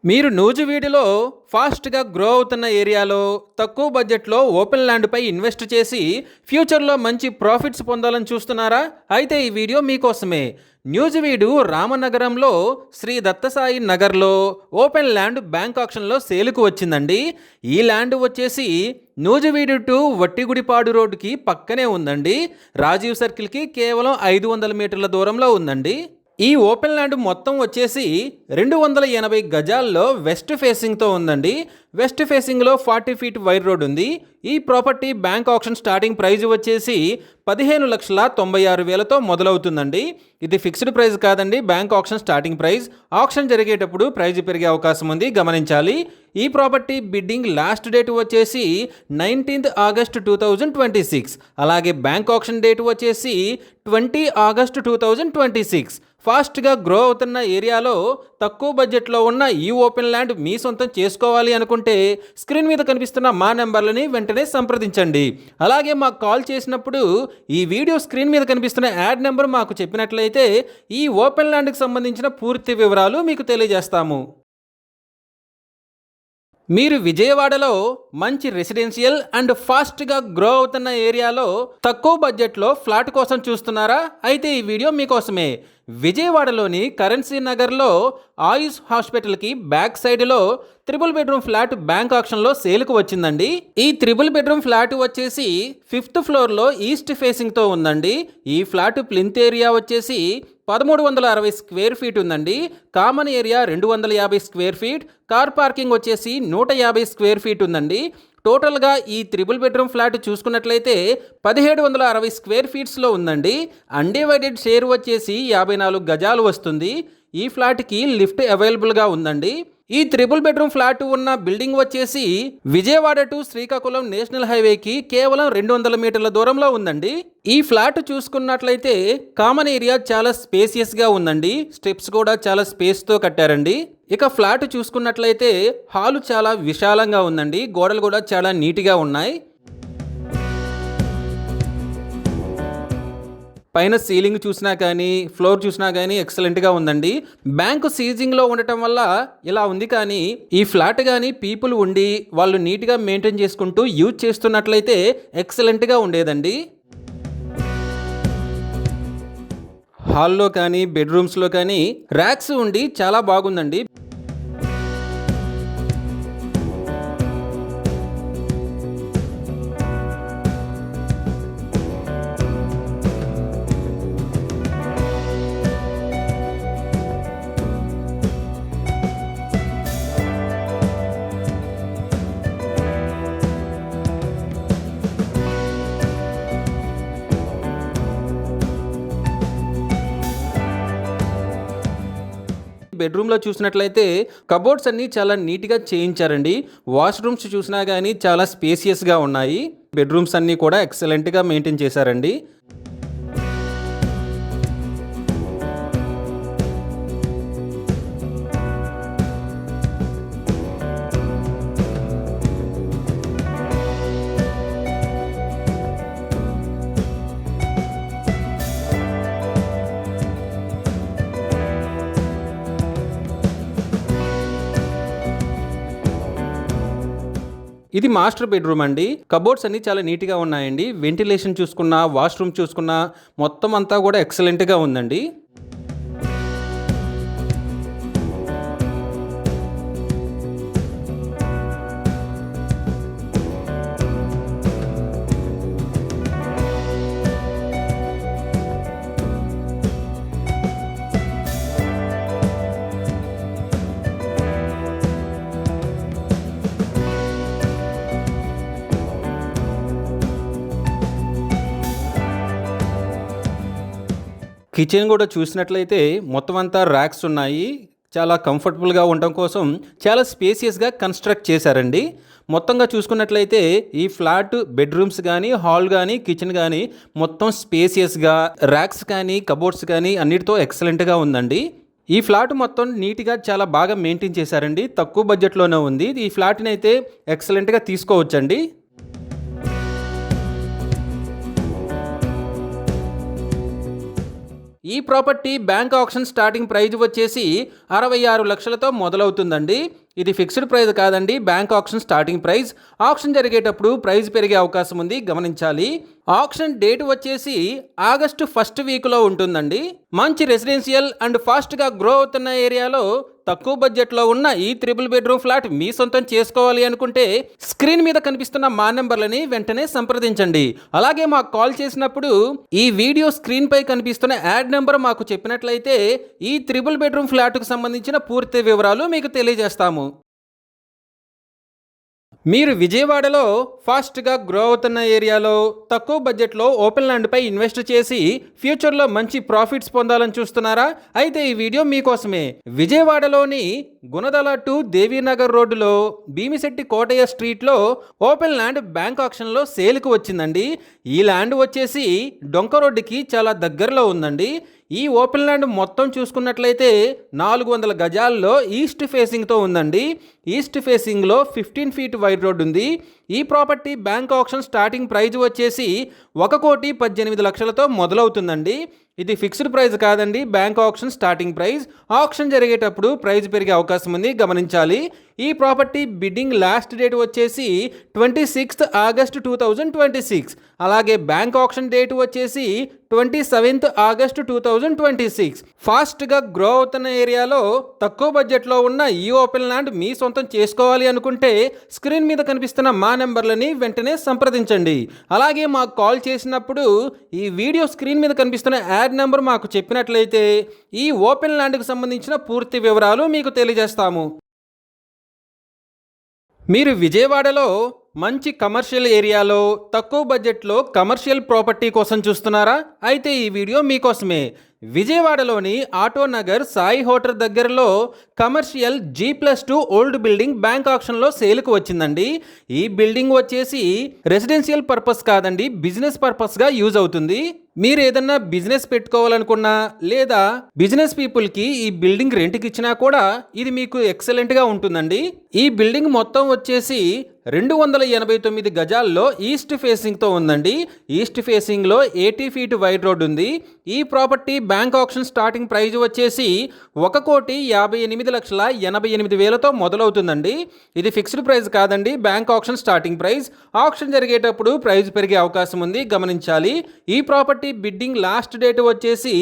మీరు నూజివీడులో ఫాస్ట్గా గ్రో అవుతున్న ఏరియాలో తక్కువ బడ్జెట్లో ఓపెన్ ల్యాండ్పై ఇన్వెస్ట్ చేసి ఫ్యూచర్లో మంచి ప్రాఫిట్స్ పొందాలని చూస్తున్నారా? అయితే ఈ వీడియో మీకోసమే. నూజివీడు రామనగరంలో శ్రీ దత్తసాయి నగర్లో ఓపెన్ ల్యాండ్ బ్యాంక్ ఆప్షన్లో సేలుకు వచ్చిందండి. ఈ ల్యాండ్ వచ్చేసి నూజివీడు టు వట్టిగుడిపాడు రోడ్డుకి పక్కనే ఉందండి. రాజీవ్ సర్కిల్కి కేవలం 500 మీటర్ల దూరంలో ఉందండి. ఈ ఓపెన్ ల్యాండ్ మొత్తం వచ్చేసి 280 గజాల్లో వెస్ట్ ఫేసింగ్తో ఉందండి. వెస్ట్ ఫేసింగ్లో 40 ఫీట్ వైడ్ రోడ్ ఉంది. ఈ property bank auction starting praise వచ్చేసి 15,96,000తో మొదలవుతుందండి. ఇది ఫిక్స్డ్ ప్రైస్ కాదండి, bank auction starting price. Auction జరిగేటప్పుడు ప్రైజ్ పెరిగే అవకాశం ఉంది, గమనించాలి. ఈ ప్రాపర్టీ బిడ్డింగ్ లాస్ట్ డేట్ వచ్చేసి 19th August 2026. అలాగే బ్యాంక్ ఆప్షన్ డేట్ వచ్చేసి 20 August 2026. ఫాస్ట్గా గ్రో అవుతున్న ఏరియాలో తక్కువ బడ్జెట్లో ఉన్న ఈ ఓపెన్ ల్యాండ్ మీ సొంతం చేసుకోవాలి అనుకుంటే స్క్రీన్ మీద కనిపిస్తున్న మా నెంబర్లని వెంటనే సంప్రదించండి. అలాగే మాకు కాల్ చేసినప్పుడు ఈ వీడియో స్క్రీన్ మీద కనిపిస్తున్న యాడ్ నెంబర్ మాకు చెప్పినట్లయితే ఈ ఓపెన్ ల్యాండ్కి సంబంధించిన పూర్తి వివరాలు మీకు తెలియజేస్తాము. మీరు విజయవాడలో మంచి రెసిడెన్షియల్ అండ్ ఫాస్ట్గా గ్రో అవుతున్న ఏరియాలో తక్కువ బడ్జెట్లో ఫ్లాట్ కోసం చూస్తున్నారా? అయితే ఈ వీడియో మీకోసమే. విజయవాడలోని కరెన్సీ నగర్లో ఆయుష్ హాస్పిటల్కి బ్యాక్ సైడ్లో 3 బెడ్రూమ్ ఫ్లాట్ బ్యాంక్ ఆప్షన్లో సేల్కు వచ్చిందండి. ఈ 3 బెడ్రూమ్ ఫ్లాట్ వచ్చేసి 5th ఫ్లోర్లో ఈస్ట్ ఫేసింగ్తో ఉందండి. ఈ ఫ్లాట్ ప్లింత్ ఏరియా వచ్చేసి 1360 స్క్వేర్ ఫీట్ ఉందండి. Common area 250 square feet, car parking వచ్చేసి 150 స్క్వేర్ ఫీట్ ఉందండి. టోటల్గా ఈ 3 బెడ్రూమ్ ఫ్లాట్ చూసుకున్నట్లయితే 1760 స్క్వేర్ ఫీట్స్లో ఉందండి. అన్డివైడెడ్ షేర్ వచ్చేసి 54 గజాలు వస్తుంది. ఈ ఫ్లాట్కి లిఫ్ట్ అవైలబుల్గా ఉందండి. ఈ 3 బెడ్రూమ్ ఫ్లాట్ ఉన్న బిల్డింగ్ వచ్చేసి విజయవాడ టు శ్రీకాకుళం నేషనల్ హైవేకి కేవలం 200 మీటర్ల దూరంలో ఉందండి. ఈ ఫ్లాట్ చూసుకున్నట్లయితే కామన్ ఏరియా చాలా స్పేసియస్ గా ఉందండి. స్టెప్స్ కూడా చాలా స్పేస్ తో కట్టారండి. ఇక ఫ్లాట్ చూసుకున్నట్లయితే హాలు చాలా విశాలంగా ఉందండి. గోడలు కూడా చాలా నీట్గా ఉన్నాయి. పైన సీలింగ్ చూసినా కానీ ఫ్లోర్ చూసినా కానీ ఎక్సలెంట్గా ఉందండి. బ్యాంకు సీజింగ్లో ఉండటం వల్ల ఇలా ఉంది, కానీ ఈ ఫ్లాట్ కానీ పీపుల్ ఉండి వాళ్ళు నీట్గా మెయింటైన్ చేసుకుంటూ యూజ్ చేస్తున్నట్లయితే ఎక్సలెంట్గా ఉండేదండి. హాల్లో కానీ బెడ్రూమ్స్లో కానీ ర్యాక్స్ ఉండి చాలా బాగుందండి. బెడ్రూమ్లో చూసినట్లయితే కబోర్డ్స్ అన్నీ చాలా నీట్గా చేయించారండి. వాష్రూమ్స్ చూసినా కానీ చాలా స్పేసియస్గా ఉన్నాయి. బెడ్రూమ్స్ అన్నీ కూడా ఎక్సలెంట్గా మెయింటైన్ చేశారండి. ఇది మాస్టర్ బెడ్రూమ్ అండి. కబోర్డ్స్ అన్ని చాలా నీట్గా ఉన్నాయండి. వెంటిలేషన్ చూసుకున్నా, వాష్రూమ్ చూసుకున్నా మొత్తం అంతా కూడా ఎక్సలెంట్గా ఉందండి. కిచెన్ కూడా చూసినట్లయితే మొత్తం అంతా ర్యాక్స్ ఉన్నాయి. చాలా కంఫర్టబుల్గా ఉండటం కోసం చాలా స్పేసియస్గా కన్స్ట్రక్ట్ చేశారండి. మొత్తంగా చూసుకున్నట్లయితే ఈ ఫ్లాట్ బెడ్రూమ్స్ కానీ, హాల్ కానీ, కిచెన్ కానీ మొత్తం స్పేసియస్గా, ర్యాక్స్ కానీ, కబోర్డ్స్ కానీ అన్నిటితో ఎక్సలెంట్గా ఉందండి. ఈ ఫ్లాట్ మొత్తం నీట్గా చాలా బాగా మెయింటైన్ చేశారండి. తక్కువ బడ్జెట్లోనే ఉంది. ఈ ఫ్లాట్ని అయితే ఎక్సలెంట్గా తీసుకోవచ్చండి. ఈ property bank auction starting praise వచ్చేసి 66 లక్షలతో మొదలవుతుందండి. ఇది ఫిక్స్డ్ ప్రైస్ కాదండి, bank auction starting price. Auction జరిగేటప్పుడు ప్రైస్ పెరిగే అవకాశం ఉంది, గమనించాలి. ఆక్షన్ డేట్ వచ్చేసి ఆగస్టు 1st వీక్లో ఉంటుందండి. మంచి రెసిడెన్షియల్ అండ్ ఫాస్ట్గా గ్రో అవుతున్న ఏరియాలో తక్కువ బడ్జెట్లో ఉన్న ఈ 3 బెడ్రూమ్ ఫ్లాట్ మీ సొంతం చేసుకోవాలి అనుకుంటే స్క్రీన్ మీద కనిపిస్తున్న మా నెంబర్లని వెంటనే సంప్రదించండి. అలాగే మాకు కాల్ చేసినప్పుడు ఈ వీడియో స్క్రీన్ పై కనిపిస్తున్న యాడ్ నెంబర్ మాకు చెప్పినట్లయితే ఈ 3 బెడ్రూమ్ ఫ్లాట్కు సంబంధించిన పూర్తి వివరాలు మీకు తెలియజేస్తాము. మీరు విజయవాడలో ఫాస్ట్గా గ్రో అవుతున్న ఏరియాలో తక్కువ బడ్జెట్లో ఓపెన్ ల్యాండ్పై ఇన్వెస్ట్ చేసి ఫ్యూచర్లో మంచి ప్రాఫిట్స్ పొందాలని చూస్తున్నారా? అయితే ఈ వీడియో మీకోసమే. విజయవాడలోని గుణదల టు దేవీనగర్ రోడ్డులో భీమిశెట్టి కోటయ్య స్ట్రీట్లో ఓపెన్ ల్యాండ్ బ్యాంక్ ఆక్షన్లో సేల్కి వచ్చిందండి. ఈ ల్యాండ్ వచ్చేసి డొంక రోడ్డుకి చాలా దగ్గరలో ఉందండి. ఈ ఓపెన్ ల్యాండ్ మొత్తం చూసుకున్నట్లయితే 400 గజాల్లో ఈస్ట్ ఫేసింగ్తో ఉందండి. ఈస్ట్ ఫేసింగ్లో 15 ఫీట్ వైడ్ రోడ్ ఉంది. ఈ property bank auction starting praise వచ్చేసి 1,18,00,000తో మొదలవుతుందండి. ఇది ఫిక్స్డ్ ప్రైస్ కాదండి, bank auction starting price. Auction జరిగేటప్పుడు ప్రైస్ పెరిగే అవకాశం ఉంది, గమనించాలి. ఈ ప్రాపర్టీ బిడ్డింగ్ లాస్ట్ డేట్ వచ్చేసి 26 ఆగస్టు 2026. అలాగే బ్యాంక్ ఆక్షన్ డేట్ వచ్చేసి 27 ఆగస్టు 2026. ఫాస్ట్గా గ్రో అవుతున్న ఏరియాలో తక్కువ బడ్జెట్లో ఉన్న ఈ ఓపెన్ ల్యాండ్ మీ సొంతం చేసుకోవాలి అనుకుంటే స్క్రీన్ మీద కనిపిస్తున్న మా నెంబర్లని వెంటనే సంప్రదించండి. అలాగే మాకు కాల్ చేసినప్పుడు ఈ వీడియో స్క్రీన్ మీద కనిపిస్తున్న యాడ్ నెంబర్ మాకు చెప్పినట్లయితే ఈ ఓపెన్ ల్యాండ్కు సంబంధించిన పూర్తి వివరాలు మీకు తెలియజేస్తాము. మీరు విజయవాడలో మంచి కమర్షియల్ ఏరియాలో తక్కువ బడ్జెట్లో కమర్షియల్ ప్రాపర్టీ కోసం చూస్తున్నారా? అయితే ఈ వీడియో మీకోసమే. విజయవాడలోని ఆటోనగర్ సాయి హోటల్ దగ్గరలో commercial G+2 old building bank ఆక్షన్లో సేల్కు వచ్చిందండి. ఈ బిల్డింగ్ వచ్చేసి రెసిడెన్షియల్ పర్పస్ కాదండి, బిజినెస్ పర్పస్గా యూజ్ అవుతుంది. మీరు ఏదన్నా బిజినెస్ పెట్టుకోవాలనుకున్నా లేదా బిజినెస్ పీపుల్కి ఈ బిల్డింగ్ రెంట్కి ఇచ్చినా కూడా ఇది మీకు ఎక్సలెంట్గా ఉంటుందండి. ఈ బిల్డింగ్ మొత్తం వచ్చేసి 289 గజాల్లో ఈస్ట్ ఫేసింగ్తో ఉందండి. ఈస్ట్ ఫేసింగ్లో 80 ఫీట్ వైడ్ రోడ్ ఉంది. ఈ property bank auction starting praise వచ్చేసి 1,58,88,000తో మొదలవుతుందండి. ఇది ఫిక్స్డ్ ప్రైస్ కాదండి, bank auction starting price. Auction జరిగేటప్పుడు ప్రైస్ పెరిగే అవకాశం ఉంది, గమనించాలి. ఈ ప్రాపర్టీ బిడ్డింగ్ లాస్ట్ డేట్ వచ్చేసి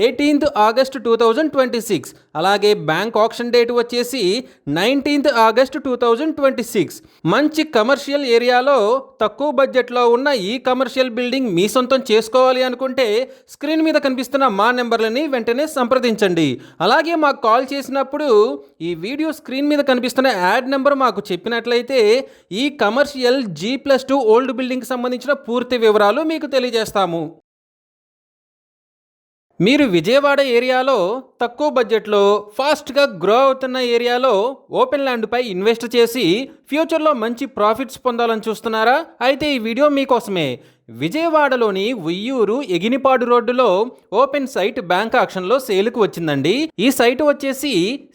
18th August 2026. అలాగే బ్యాంక్ ఆక్షన్ డేట్ వచ్చేసి 19th August 2026. మంచి కమర్షియల్ ఏరియాలో తక్కువ బడ్జెట్లో ఉన్న ఈ కమర్షియల్ బిల్డింగ్ మీ సొంతం చేసుకోవాలి అనుకుంటే స్క్రీన్ మీద కనిపిస్తున్న మా నెంబర్లని వెంటనే సంప్రదించండి. అలాగే మాకు కాల్ చేసినప్పుడు ఈ వీడియో స్క్రీన్ మీద కనిపిస్తున్న యాడ్ నెంబర్ మాకు చెప్పినట్లయితే ఈ కమర్షియల్ G+2 ఓల్డ్ బిల్డింగ్కి సంబంధించిన పూర్తి వివరాలు మీకు తెలియజేస్తాము. మీరు విజయవాడ ఏరియాలో తక్కువ బడ్జెట్లో ఫాస్ట్గా గ్రో అవుతున్న ఏరియాలో ఓపెన్ ల్యాండ్పై ఇన్వెస్ట్ చేసి ఫ్యూచర్లో మంచి ప్రాఫిట్స్ పొందాలని చూస్తున్నారా? అయితే ఈ వీడియో మీకోసమే. విజయవాడలోని ఉయ్యూరు ఎగినిపాడు రోడ్డులో ఓపెన్ సైట్ బ్యాంక్ ఆక్షన్లో సేల్కు వచ్చిందండి. ఈ సైట్ వచ్చేసి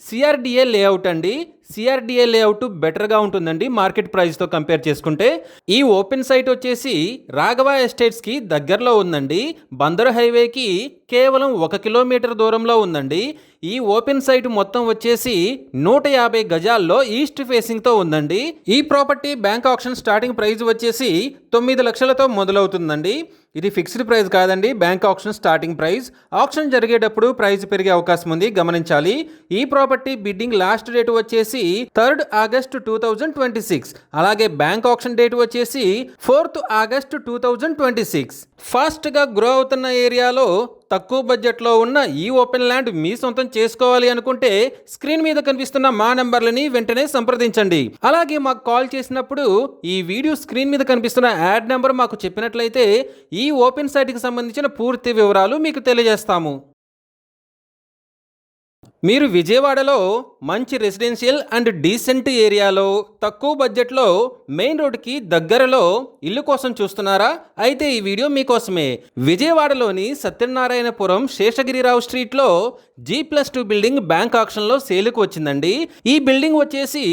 CRDA లేఅవుట్ అండి. CRDA లేఅవుట్ బెటర్గా ఉంటుందండి మార్కెట్ ప్రైస్తో కంపేర్ చేసుకుంటే. ఈ ఓపెన్ సైట్ వచ్చేసి రాఘవ ఎస్టేట్స్కి దగ్గరలో ఉందండి. బందర్ హైవేకి కేవలం 1 కిలోమీటర్ దూరంలో ఉందండి. ఈ ఓపెన్ సైట్ మొత్తం వచ్చేసి 150 గజాల్లో ఈస్ట్ ఫేసింగ్తో ఉందండి. ఈ property bank auction starting price వచ్చేసి 9 లక్షలతో మొదలవుతుందండి. ఇది ఫిక్స్డ్ ప్రైస్ కాదండి, bank auction starting price. Auction జరిగేటప్పుడు ప్రైస్ పెరిగే అవకాశం ఉంది, గమనించాలి. ఈ ప్రాపర్టీ బిడ్డింగ్ లాస్ట్ డేట్ వచ్చేసి 3rd August 2026. అలాగే బ్యాంక్ ఆక్షన్ డేట్ వచ్చేసి 4th August 2026. ఫాస్ట్గా గ్రో అవుతున్న ఏరియాలో తక్కువ బడ్జెట్లో ఉన్న ఈ ఓపెన్ ల్యాండ్ మీ సొంతం చేసుకోవాలి అనుకుంటే స్క్రీన్ మీద కనిపిస్తున్న మా నెంబర్లని వెంటనే సంప్రదించండి. అలాగే మాకు కాల్ చేసినప్పుడు ఈ వీడియో స్క్రీన్ మీద కనిపిస్తున్న యాడ్ నెంబర్ మాకు చెప్పినట్లయితే ఈ ఓపెన్ సైట్కి సంబంధించిన పూర్తి వివరాలు మీకు తెలియజేస్తాము. మీరు విజయవాడలో మంచి రెసిడెన్షియల్ అండ్ డీసెంట్ ఏరియాలో తక్కువ బడ్జెట్లో మెయిన్ రోడ్కి దగ్గరలో ఇల్లు కోసం చూస్తున్నారా? అయితే ఈ వీడియో మీకోసమే. విజయవాడలోని సత్యనారాయణపురం శేషగిరిరావు స్ట్రీట్లో G+2 బిల్డింగ్ బ్యాంక్ ఆక్షన్లో సేలుకు వచ్చిందండి. ఈ బిల్డింగ్ వచ్చేసి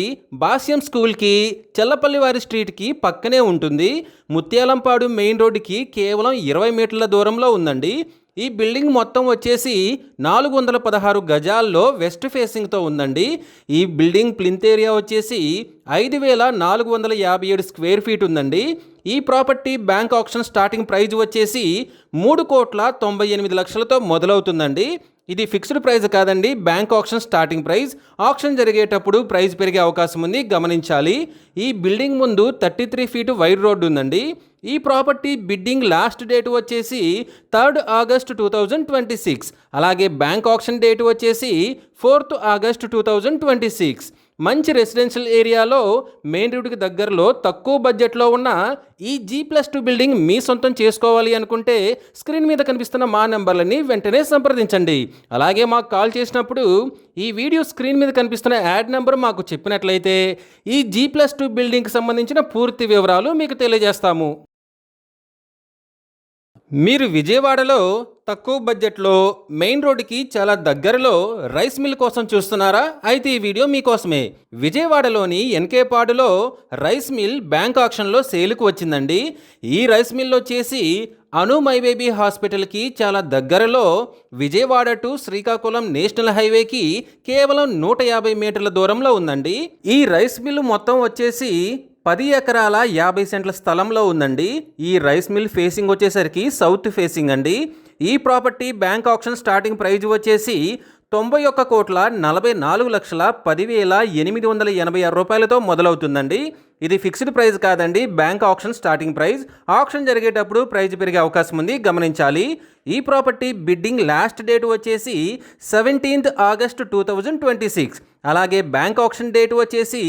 భాష్యం స్కూల్కి చెల్లపల్లి వారి స్ట్రీట్కి పక్కనే ఉంటుంది. ముత్యాలంపాడు మెయిన్ రోడ్డుకి కేవలం 20 మీటర్ల దూరంలో ఉందండి. ఈ బిల్డింగ్ మొత్తం వచ్చేసి 416 గజాల్లో వెస్ట్ ఫేసింగ్తో ఉందండి. ఈ బిల్డింగ్ ప్లింత్ ఏరియా వచ్చేసి 5,457 స్క్వేర్ ఫీట్ ఉందండి. ఈ property bank auction starting praise వచ్చేసి 3,98,00,000తో మొదలవుతుందండి. ఇది ఫిక్స్డ్ ప్రైస్ కాదండి, bank auction starting price. Auction జరిగేటప్పుడు ప్రైస్ పెరిగే అవకాశం ఉంది, గమనించాలి. ఈ బిల్డింగ్ ముందు 33 ఫీట్ వైడ్ రోడ్డు ఉందండి. ఈ ప్రాపర్టీ బిడ్డింగ్ లాస్ట్ డేట్ వచ్చేసి 3rd August 2026. అలాగే బ్యాంక్ ఆక్షన్ డేట్ వచ్చేసి 4th August 2026. మంచి రెసిడెన్షియల్ ఏరియాలో మెయిన్ రోడ్డుకి దగ్గరలో తక్కువ బడ్జెట్లో ఉన్న ఈ G+2 బిల్డింగ్ మీ సొంతం చేసుకోవాలి అనుకుంటే స్క్రీన్ మీద కనిపిస్తున్న మా నెంబర్లని వెంటనే సంప్రదించండి. అలాగే మాకు కాల్ చేసినప్పుడు ఈ వీడియో స్క్రీన్ మీద కనిపిస్తున్న యాడ్ నెంబర్ మాకు చెప్పినట్లయితే ఈ G+2 బిల్డింగ్కి సంబంధించిన పూర్తి వివరాలు మీకు తెలియజేస్తాము. మీరు విజయవాడలో తక్కువ బడ్జెట్లో మెయిన్ రోడ్డుకి చాలా దగ్గరలో రైస్ మిల్ కోసం చూస్తున్నారా? అయితే ఈ వీడియో మీకోసమే. విజయవాడలోని ఎన్కేపాడులో రైస్ మిల్ బ్యాంక్ ఆక్షన్లో సేలుకు వచ్చిందండి. ఈ రైస్ మిల్ వచ్చేసి అను మై బేబీ హాస్పిటల్కి చాలా దగ్గరలో విజయవాడ టు శ్రీకాకుళం నేషనల్ హైవేకి కేవలం 150 మీటర్ల దూరంలో ఉందండి. ఈ రైస్ మిల్ మొత్తం వచ్చేసి 10 ఎకరాల 50 సెంట్ల స్థలంలో ఉందండి. ఈ రైస్ మిల్ ఫేసింగ్ వచ్చేసరికి సౌత్ ఫేసింగ్ అండి. ఈ property bank auction starting praise వచ్చేసి 91,44,10,886 రూపాయలతో మొదలవుతుందండి. ఇది ఫిక్స్డ్ ప్రైస్ కాదండి, bank auction starting price. Auction జరిగేటప్పుడు ప్రైజ్ పెరిగే అవకాశం ఉంది, గమనించాలి. ఈ ప్రాపర్టీ బిడ్డింగ్ లాస్ట్ డేట్ వచ్చేసి 17th August 2026. అలాగే బ్యాంక్ ఆప్షన్ డేట్ వచ్చేసి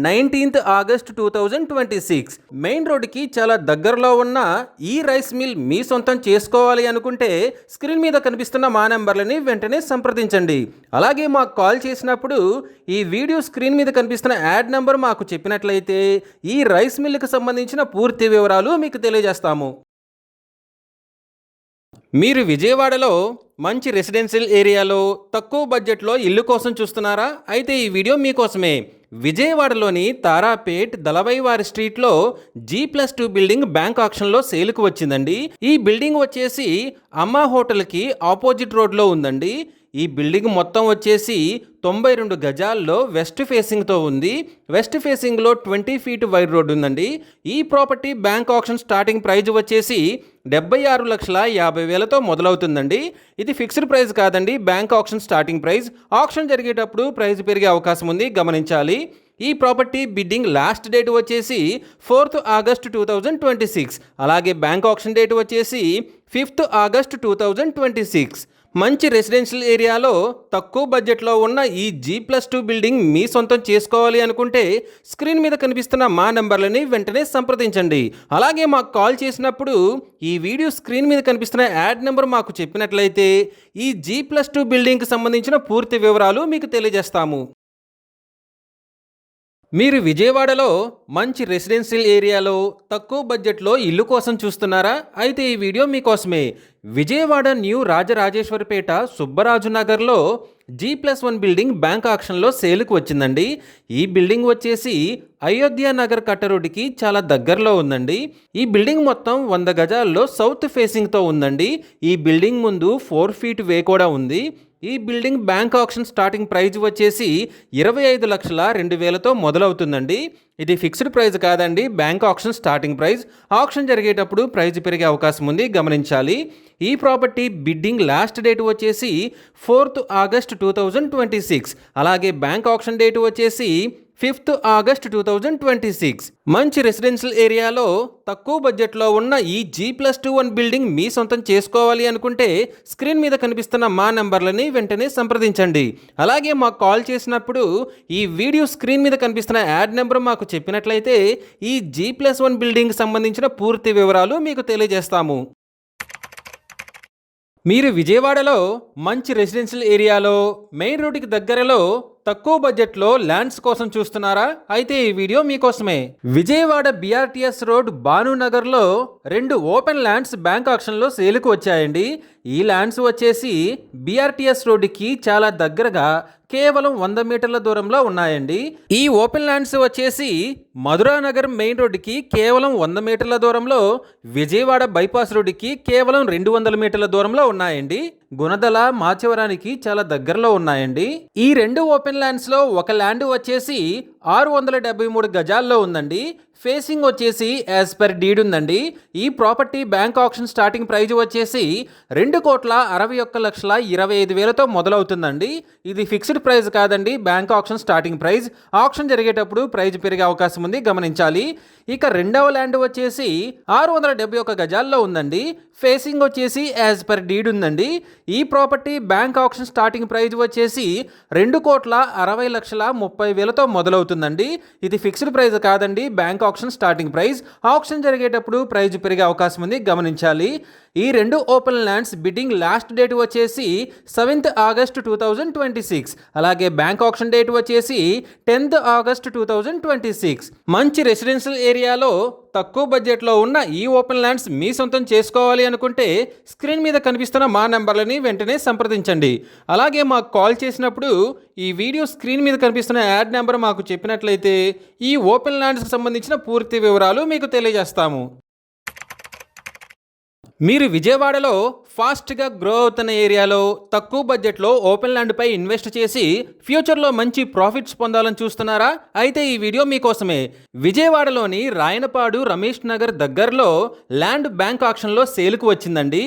19th August 2026. మెయిన్ రోడ్డుకి చాలా దగ్గరలో ఉన్న ఈ రైస్ మిల్ మీ సొంతం చేసుకోవాలి అనుకుంటే స్క్రీన్ మీద కనిపిస్తున్న మా నెంబర్లని వెంటనే సంప్రదించండి. అలాగే మాకు కాల్ చేసినప్పుడు ఈ వీడియో స్క్రీన్ మీద కనిపిస్తున్న యాడ్ నెంబర్ మాకు చెప్పినట్లయితే ఈ రైస్ మిల్కి సంబంధించిన పూర్తి వివరాలు మీకు తెలియజేస్తాము. మీరు విజయవాడలో మంచి రెసిడెన్షియల్ ఏరియాలో తక్కువ బడ్జెట్లో ఇల్లు కోసం చూస్తున్నారా? అయితే ఈ వీడియో మీకోసమే. విజయవాడలోని తారాపేట్ దళవైవారి స్ట్రీట్లో G+2 బిల్డింగ్ బ్యాంక్ ఆక్షన్లో సేల్కు వచ్చిందండి. ఈ బిల్డింగ్ వచ్చేసి అమ్మా హోటల్కి ఆపోజిట్ రోడ్లో ఉందండి. ఈ బిల్డింగ్ మొత్తం వచ్చేసి 92 గజాల్లో వెస్ట్ ఫేసింగ్తో ఉంది. వెస్ట్ ఫేసింగ్లో 20 feet వైడ్ రోడ్ ఉందండి. ఈ property bank auction starting praise వచ్చేసి 76,50,000తో మొదలవుతుందండి. ఇది ఫిక్స్డ్ ప్రైస్ కాదండి, bank auction starting price. Auction జరిగేటప్పుడు ప్రైస్ పెరిగే అవకాశం ఉంది, గమనించాలి. ఈ ప్రాపర్టీ బిడ్డింగ్ లాస్ట్ డేట్ వచ్చేసి 4th August 2026. అలాగే బ్యాంక్ ఆప్షన్ డేట్ వచ్చేసి 5th August 2026. మంచి రెసిడెన్షియల్ ఏరియాలో తక్కువ బడ్జెట్లో ఉన్న ఈ G+2 బిల్డింగ్ మీ సొంతం చేసుకోవాలి అనుకుంటే స్క్రీన్ మీద కనిపిస్తున్న మా నెంబర్లని వెంటనే సంప్రదించండి. అలాగే మాకు కాల్ చేసినప్పుడు ఈ వీడియో స్క్రీన్ మీద కనిపిస్తున్న యాడ్ నెంబర్ మాకు చెప్పినట్లయితే ఈ G+2 బిల్డింగ్కి సంబంధించిన పూర్తి వివరాలు మీకు తెలియజేస్తాము. మీరు విజయవాడలో మంచి రెసిడెన్షియల్ ఏరియాలో తక్కువ బడ్జెట్లో ఇల్లు కోసం చూస్తున్నారా? అయితే ఈ వీడియో మీకోసమే. విజయవాడ న్యూ రాజరాజేశ్వరిపేట సుబ్బరాజు నగర్లో G+1 బిల్డింగ్ బ్యాంక్ ఆక్షన్లో సేల్కు వచ్చిందండి. ఈ బిల్డింగ్ వచ్చేసి అయోధ్య నగర్ కట్ట రోడ్డుకి చాలా దగ్గరలో ఉందండి. ఈ బిల్డింగ్ మొత్తం 100 గజాల్లో సౌత్ ఫేసింగ్తో ఉందండి. ఈ బిల్డింగ్ ముందు 4 feet వే కూడా ఉంది. ఈ building bank auction starting praise వచ్చేసి 25,02,000తో మొదలవుతుందండి. ఇది ఫిక్స్డ్ ప్రైస్ కాదండి, bank auction starting price. Auction జరిగేటప్పుడు ప్రైజ్ పెరిగే అవకాశం ఉంది, గమనించాలి. ఈ ప్రాపర్టీ బిడ్డింగ్ లాస్ట్ డేట్ వచ్చేసి 4th August 2026. అలాగే బ్యాంక్ ఆప్షన్ డేట్ వచ్చేసి 5th August 2026. మంచి రెసిడెన్షియల్ ఏరియాలో తక్కువ బడ్జెట్లో ఉన్న ఈ G+2 బిల్డింగ్ మీ సొంతం చేసుకోవాలి అనుకుంటే స్క్రీన్ మీద కనిపిస్తున్న మా నెంబర్లని వెంటనే సంప్రదించండి. అలాగే మాకు కాల్ చేసినప్పుడు ఈ వీడియో స్క్రీన్ మీద కనిపిస్తున్న యాడ్ నెంబర్ మాకు చెప్పినట్లయితే ఈ G+1 బిల్డింగ్కి సంబంధించిన పూర్తి వివరాలు మీకు తెలియజేస్తాము. మీరు విజయవాడలో మంచి రెసిడెన్షియల్ ఏరియాలో మెయిన్ రోడ్డుకి దగ్గరలో తక్కువ బడ్జెట్లో ల్యాండ్స్ కోసం చూస్తున్నారా? అయితే ఈ వీడియో మీకోసమే. విజయవాడ BRTS రోడ్ భానునగర్లో 2 ఓపెన్ ల్యాండ్స్ బ్యాంక్ ఆక్షన్లో సేల్కు వచ్చాయండి. ఈ ల్యాండ్స్ వచ్చేసి BRTS రోడ్డుకి చాలా దగ్గరగా కేవలం 100 మీటర్ల దూరంలో ఉన్నాయండి. ఈ ఓపెన్ ల్యాండ్స్ వచ్చేసి మధురానగర్ మెయిన్ రోడ్డుకి కేవలం 100 మీటర్ల దూరంలో, విజయవాడ బైపాస్ రోడ్డుకి కేవలం 200 మీటర్ల దూరంలో ఉన్నాయండి. గుణదల మాచవరానికి చాలా దగ్గరలో ఉన్నాయండి. ఈ 2 ఓపెన్ ల్యాండ్స్లో ఒక ల్యాండ్ వచ్చేసి 673 గజాల్లో ఉందండి. ఫేసింగ్ వచ్చేసి యాజ్ పర్ డీడ్ ఉందండి. ఈ property bank auction starting praise వచ్చేసి 2,61,25,000తో మొదలవుతుందండి. ఇది ఫిక్స్డ్ ప్రైస్ కాదండి, bank auction starting price. Auction జరిగేటప్పుడు ప్రైజ్ పెరిగే అవకాశం ఉంది, గమనించాలి. ఇక రెండవ ల్యాండ్ వచ్చేసి 671 గజాల్లో ఉందండి. ఫేసింగ్ వచ్చేసి యాజ్ పర్ డీడ్ ఉందండి. ఈ property bank auction starting praise వచ్చేసి 2,60,30,000తో మొదలవుతుందండి. ఇది ఫిక్స్డ్ ప్రైస్ కాదండి, bank auction starting price. Auction జరిగేటప్పుడు ప్రైజ్ పెరిగే అవకాశం ఉంది, గమనించాలి. ఈ 2 open lands bidding last date వచ్చేసి 7th August 2026. అలాగే బ్యాంక్ ఆప్షన్ డేట్ వచ్చేసి 10th August 2026. మంచి రెసిడెన్షియల్ ఏరియాలో తక్కువ బడ్జెట్లో ఉన్న ఈ ఓపెన్ ల్యాండ్స్ మీ సొంతం చేసుకోవాలి అనుకుంటే స్క్రీన్ మీద కనిపిస్తున్న మా నెంబర్లని వెంటనే సంప్రదించండి. అలాగే మాకు కాల్ చేసినప్పుడు ఈ వీడియో స్క్రీన్ మీద కనిపిస్తున్న యాడ్ నెంబర్ మాకు చెప్పినట్లయితే ఈ ఓపెన్ ల్యాండ్స్కి సంబంధించిన పూర్తి వివరాలు మీకు తెలియజేస్తాము. మీరు విజయవాడలో ఫాస్ట్గా గ్రో అవుతున్న ఏరియాలో తక్కువ బడ్జెట్లో ఓపెన్ ల్యాండ్పై ఇన్వెస్ట్ చేసి ఫ్యూచర్లో మంచి ప్రాఫిట్స్ పొందాలని చూస్తున్నారా? అయితే ఈ వీడియో మీకోసమే. విజయవాడలోని రాయనపాడు రమేష్ నగర్ దగ్గరలో ల్యాండ్ బ్యాంక్ ఆక్షన్లో సేల్కు వచ్చిందండి.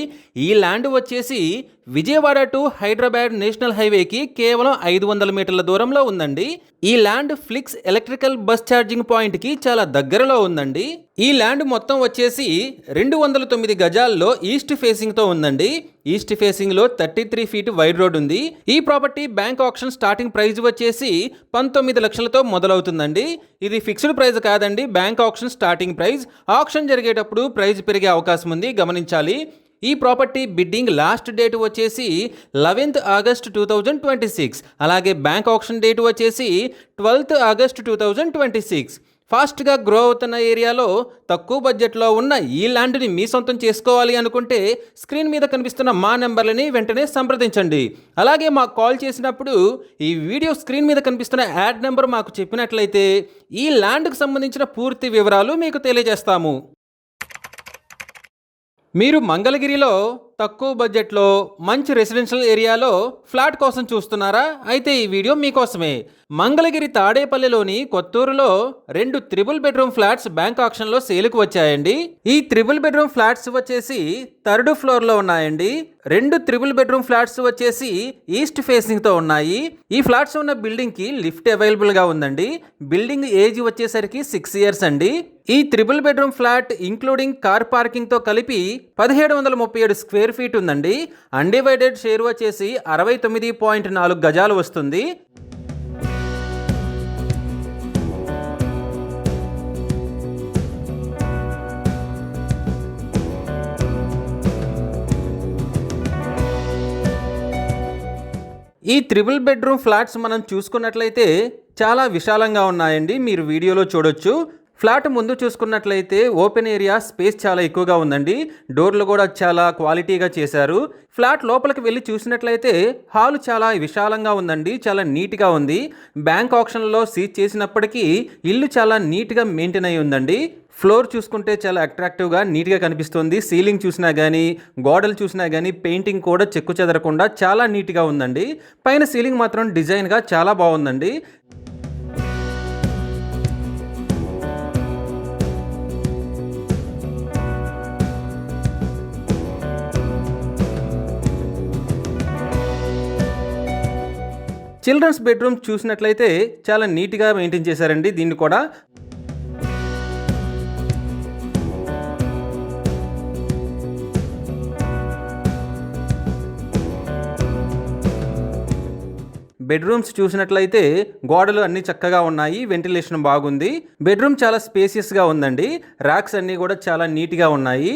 ఈ ల్యాండ్ వచ్చేసి విజయవాడ టు హైదరాబాద్ నేషనల్ హైవేకి కేవలం 500 మీటర్ల దూరంలో ఉందండి. ఈ ల్యాండ్ ఫ్లిక్స్ ఎలక్ట్రికల్ బస్ ఛార్జింగ్ పాయింట్కి చాలా దగ్గరలో ఉందండి. ఈ ల్యాండ్ మొత్తం వచ్చేసి 209 గజాల్లో ఈస్ట్ ఫేసింగ్తో ఉందండి. ఈస్ట్ ఫేసింగ్లో 33 ఫీట్ వైడ్ రోడ్ ఉంది. ఈ property bank auction starting price వచ్చేసి 19 లక్షలతో మొదలవుతుందండి. ఇది ఫిక్స్డ్ ప్రైస్ కాదండి, bank auction starting price. Auction జరిగేటప్పుడు ప్రైస్ పెరిగే అవకాశం ఉంది, గమనించాలి. ఈ ప్రాపర్టీ బిడ్డింగ్ లాస్ట్ డేట్ వచ్చేసి 11th ఆగస్ట్ 2026. అలాగే బ్యాంక్ ఆక్షన్ డేట్ వచ్చేసి 12th ఆగస్ట్ 2026. ఫాస్ట్గా గ్రో అవుతున్న ఏరియాలో తక్కువ బడ్జెట్లో ఉన్న ఈ ల్యాండ్ని మీ సొంతం చేసుకోవాలి అనుకుంటే స్క్రీన్ మీద కనిపిస్తున్న మా నెంబర్లని వెంటనే సంప్రదించండి. అలాగే మాకు కాల్ చేసినప్పుడు ఈ వీడియో స్క్రీన్ మీద కనిపిస్తున్న యాడ్ నెంబర్ మాకు చెప్పినట్లయితే ఈ ల్యాండ్కి సంబంధించిన పూర్తి వివరాలు మీకు తెలియజేస్తాము. మీరు మంగళగిరిలో తక్కువ బడ్జెట్లో మంచి రెసిడెన్షియల్ ఏరియాలో ఫ్లాట్ కోసం చూస్తున్నారా? అయితే ఈ వీడియో మీకోసమే. మంగళగిరి తాడేపల్లిలోని కొత్తూరులో 2 త్రిబుల్ బెడ్రూమ్ ఫ్లాట్స్ బ్యాంక్ ఆక్షన్లో సేల్కి వచ్చాయండి. ఈ త్రిబుల్ బెడ్రూమ్ ఫ్లాట్స్ వచ్చేసి 3rd ఫ్లోర్లో ఉన్నాయండి. 2 త్రిబుల్ బెడ్రూమ్ ఫ్లాట్స్ వచ్చేసి ఈస్ట్ ఫేసింగ్తో ఉన్నాయి. ఈ ఫ్లాట్స్ ఉన్న బిల్డింగ్కి లిఫ్ట్ అవైలబుల్గా ఉందండి. బిల్డింగ్ ఏజ్ వచ్చేసరికి 6 years అండి. ఈ triple bedroom flat including car పార్కింగ్తో కలిపి 1737 స్క్వేర్ ఫీట్ ఉందండి. అన్డివైడెడ్ షేర్ వచ్చేసి 69.4 గజాలు వస్తుంది. ఈ త్రిబుల్ బెడ్రూమ్ ఫ్లాట్స్ మనం చూసుకున్నట్లయితే చాలా విశాలంగా ఉన్నాయండి. మీరు వీడియోలో చూడొచ్చు. ఫ్లాట్ ముందు చూసుకున్నట్లయితే ఓపెన్ ఏరియా స్పేస్ చాలా ఎక్కువగా ఉందండి. డోర్లు కూడా చాలా క్వాలిటీగా చేశారు. ఫ్లాట్ లోపలికి వెళ్ళి చూసినట్లయితే హాల్ చాలా విశాలంగా ఉందండి, చాలా నీట్గా ఉంది. బ్యాంక్ ఆక్షన్లో సీజ్ చేసినప్పటికీ ఇల్లు చాలా నీట్గా మెయింటైన్ అయి ఉందండి. ఫ్లోర్ చూసుకుంటే చాలా అట్రాక్టివ్గా నీట్గా కనిపిస్తుంది. సీలింగ్ చూసినా కానీ గోడలు చూసినా కానీ పెయింటింగ్ కూడా చెక్కు చెదరకుండా చాలా నీట్గా ఉందండి. పైన సీలింగ్ మాత్రం డిజైన్గా చాలా బాగుందండి. చిల్డ్రన్స్ బెడ్రూమ్ చూసినట్లయితే చాలా నీట్గా మెయింటైన్ చేశారండి. దీన్ని కూడా బెడ్రూమ్స్ చూసినట్లయితే గోడలు అన్ని చక్కగా ఉన్నాయి, వెంటిలేషన్ బాగుంది. బెడ్రూమ్ చాలా స్పేసియస్గా ఉందండి. ర్యాక్స్ అన్నీ కూడా చాలా నీట్గా ఉన్నాయి.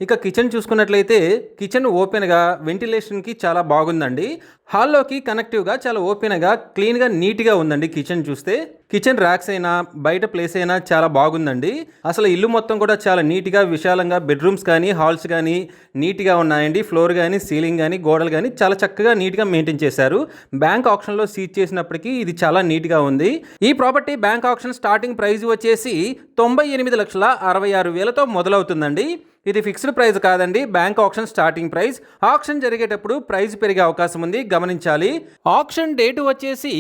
ఇక కిచెన్ చూసుకున్నట్లయితే కిచెన్ ఓపెన్గా వెంటిలేషన్కి చాలా బాగుందండి. హాల్లోకి కనెక్టివ్గా చాలా ఓపెన్గా క్లీన్గా నీట్గా ఉందండి. కిచెన్ చూస్తే కిచెన్ ర్యాక్స్ అయినా బయట ప్లేస్ అయినా చాలా బాగుందండి. అసలు ఇల్లు మొత్తం కూడా చాలా నీట్గా విశాలంగా బెడ్రూమ్స్ కానీ హాల్స్ కానీ నీట్గా ఉన్నాయండి. ఫ్లోర్ కానీ సీలింగ్ కానీ గోడలు కానీ చాలా చక్కగా నీట్గా మెయింటైన్ చేశారు. బ్యాంక్ ఆక్షన్లో సీజ్ చేసినప్పటికీ ఇది చాలా నీట్గా ఉంది. ఈ property bank auction starting price వచ్చేసి 98,66,000తో మొదలవుతుందండి. ఇది ఫిక్స్డ్ ప్రైస్ కాదండి, bank auction starting price. Auction జరిగేటప్పుడు ప్రైస్ పెరిగే అవకాశం ఉంది, గమనించాలి. ఆక్షన్ డేట్ వచ్చేసి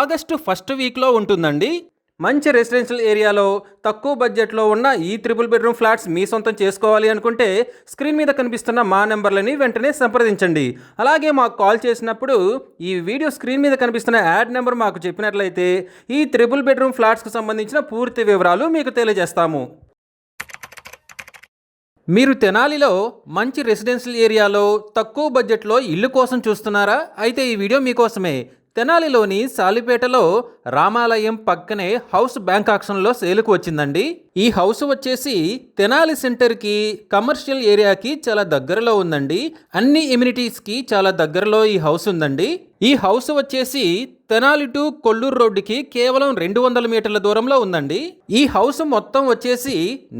ఆగస్టు 1st వీక్లో ఉంటుందండి. మంచి రెసిడెన్షియల్ ఏరియాలో తక్కువ బడ్జెట్లో ఉన్న ఈ త్రిబుల్ బెడ్రూమ్ ఫ్లాట్స్ మీ సొంతం చేసుకోవాలి అనుకుంటే స్క్రీన్ మీద కనిపిస్తున్న మా నెంబర్లని వెంటనే సంప్రదించండి. అలాగే మాకు కాల్ చేసినప్పుడు ఈ వీడియో స్క్రీన్ మీద కనిపిస్తున్న యాడ్ నెంబర్ మాకు చెప్పినట్లయితే ఈ త్రిబుల్ బెడ్రూమ్ ఫ్లాట్స్కి సంబంధించిన పూర్తి వివరాలు మీకు తెలియజేస్తాము. మీరు తెనాలిలో మంచి రెసిడెన్షియల్ ఏరియాలో తక్కువ బడ్జెట్లో ఇల్లు కోసం చూస్తున్నారా? అయితే ఈ వీడియో మీకోసమే. తెనాలిలోని సాలిపేటలో రామాలయం పక్కనే హౌస్ బ్యాంక్ ఆక్షన్లో సేలుకు వచ్చిందండి. ఈ హౌస్ వచ్చేసి తెనాలి సెంటర్కి కమర్షియల్ ఏరియాకి చాలా దగ్గరలో ఉందండి. అన్ని ఎమ్యూనిటీస్కి చాలా దగ్గరలో ఈ హౌస్ ఉందండి. ఈ హౌస్ వచ్చేసి తెనాలి టు కొల్లూరు రోడ్డుకి కేవలం 200 మీటర్ల దూరంలో ఉందండి. ఈ హౌస్ మొత్తం వచ్చేసి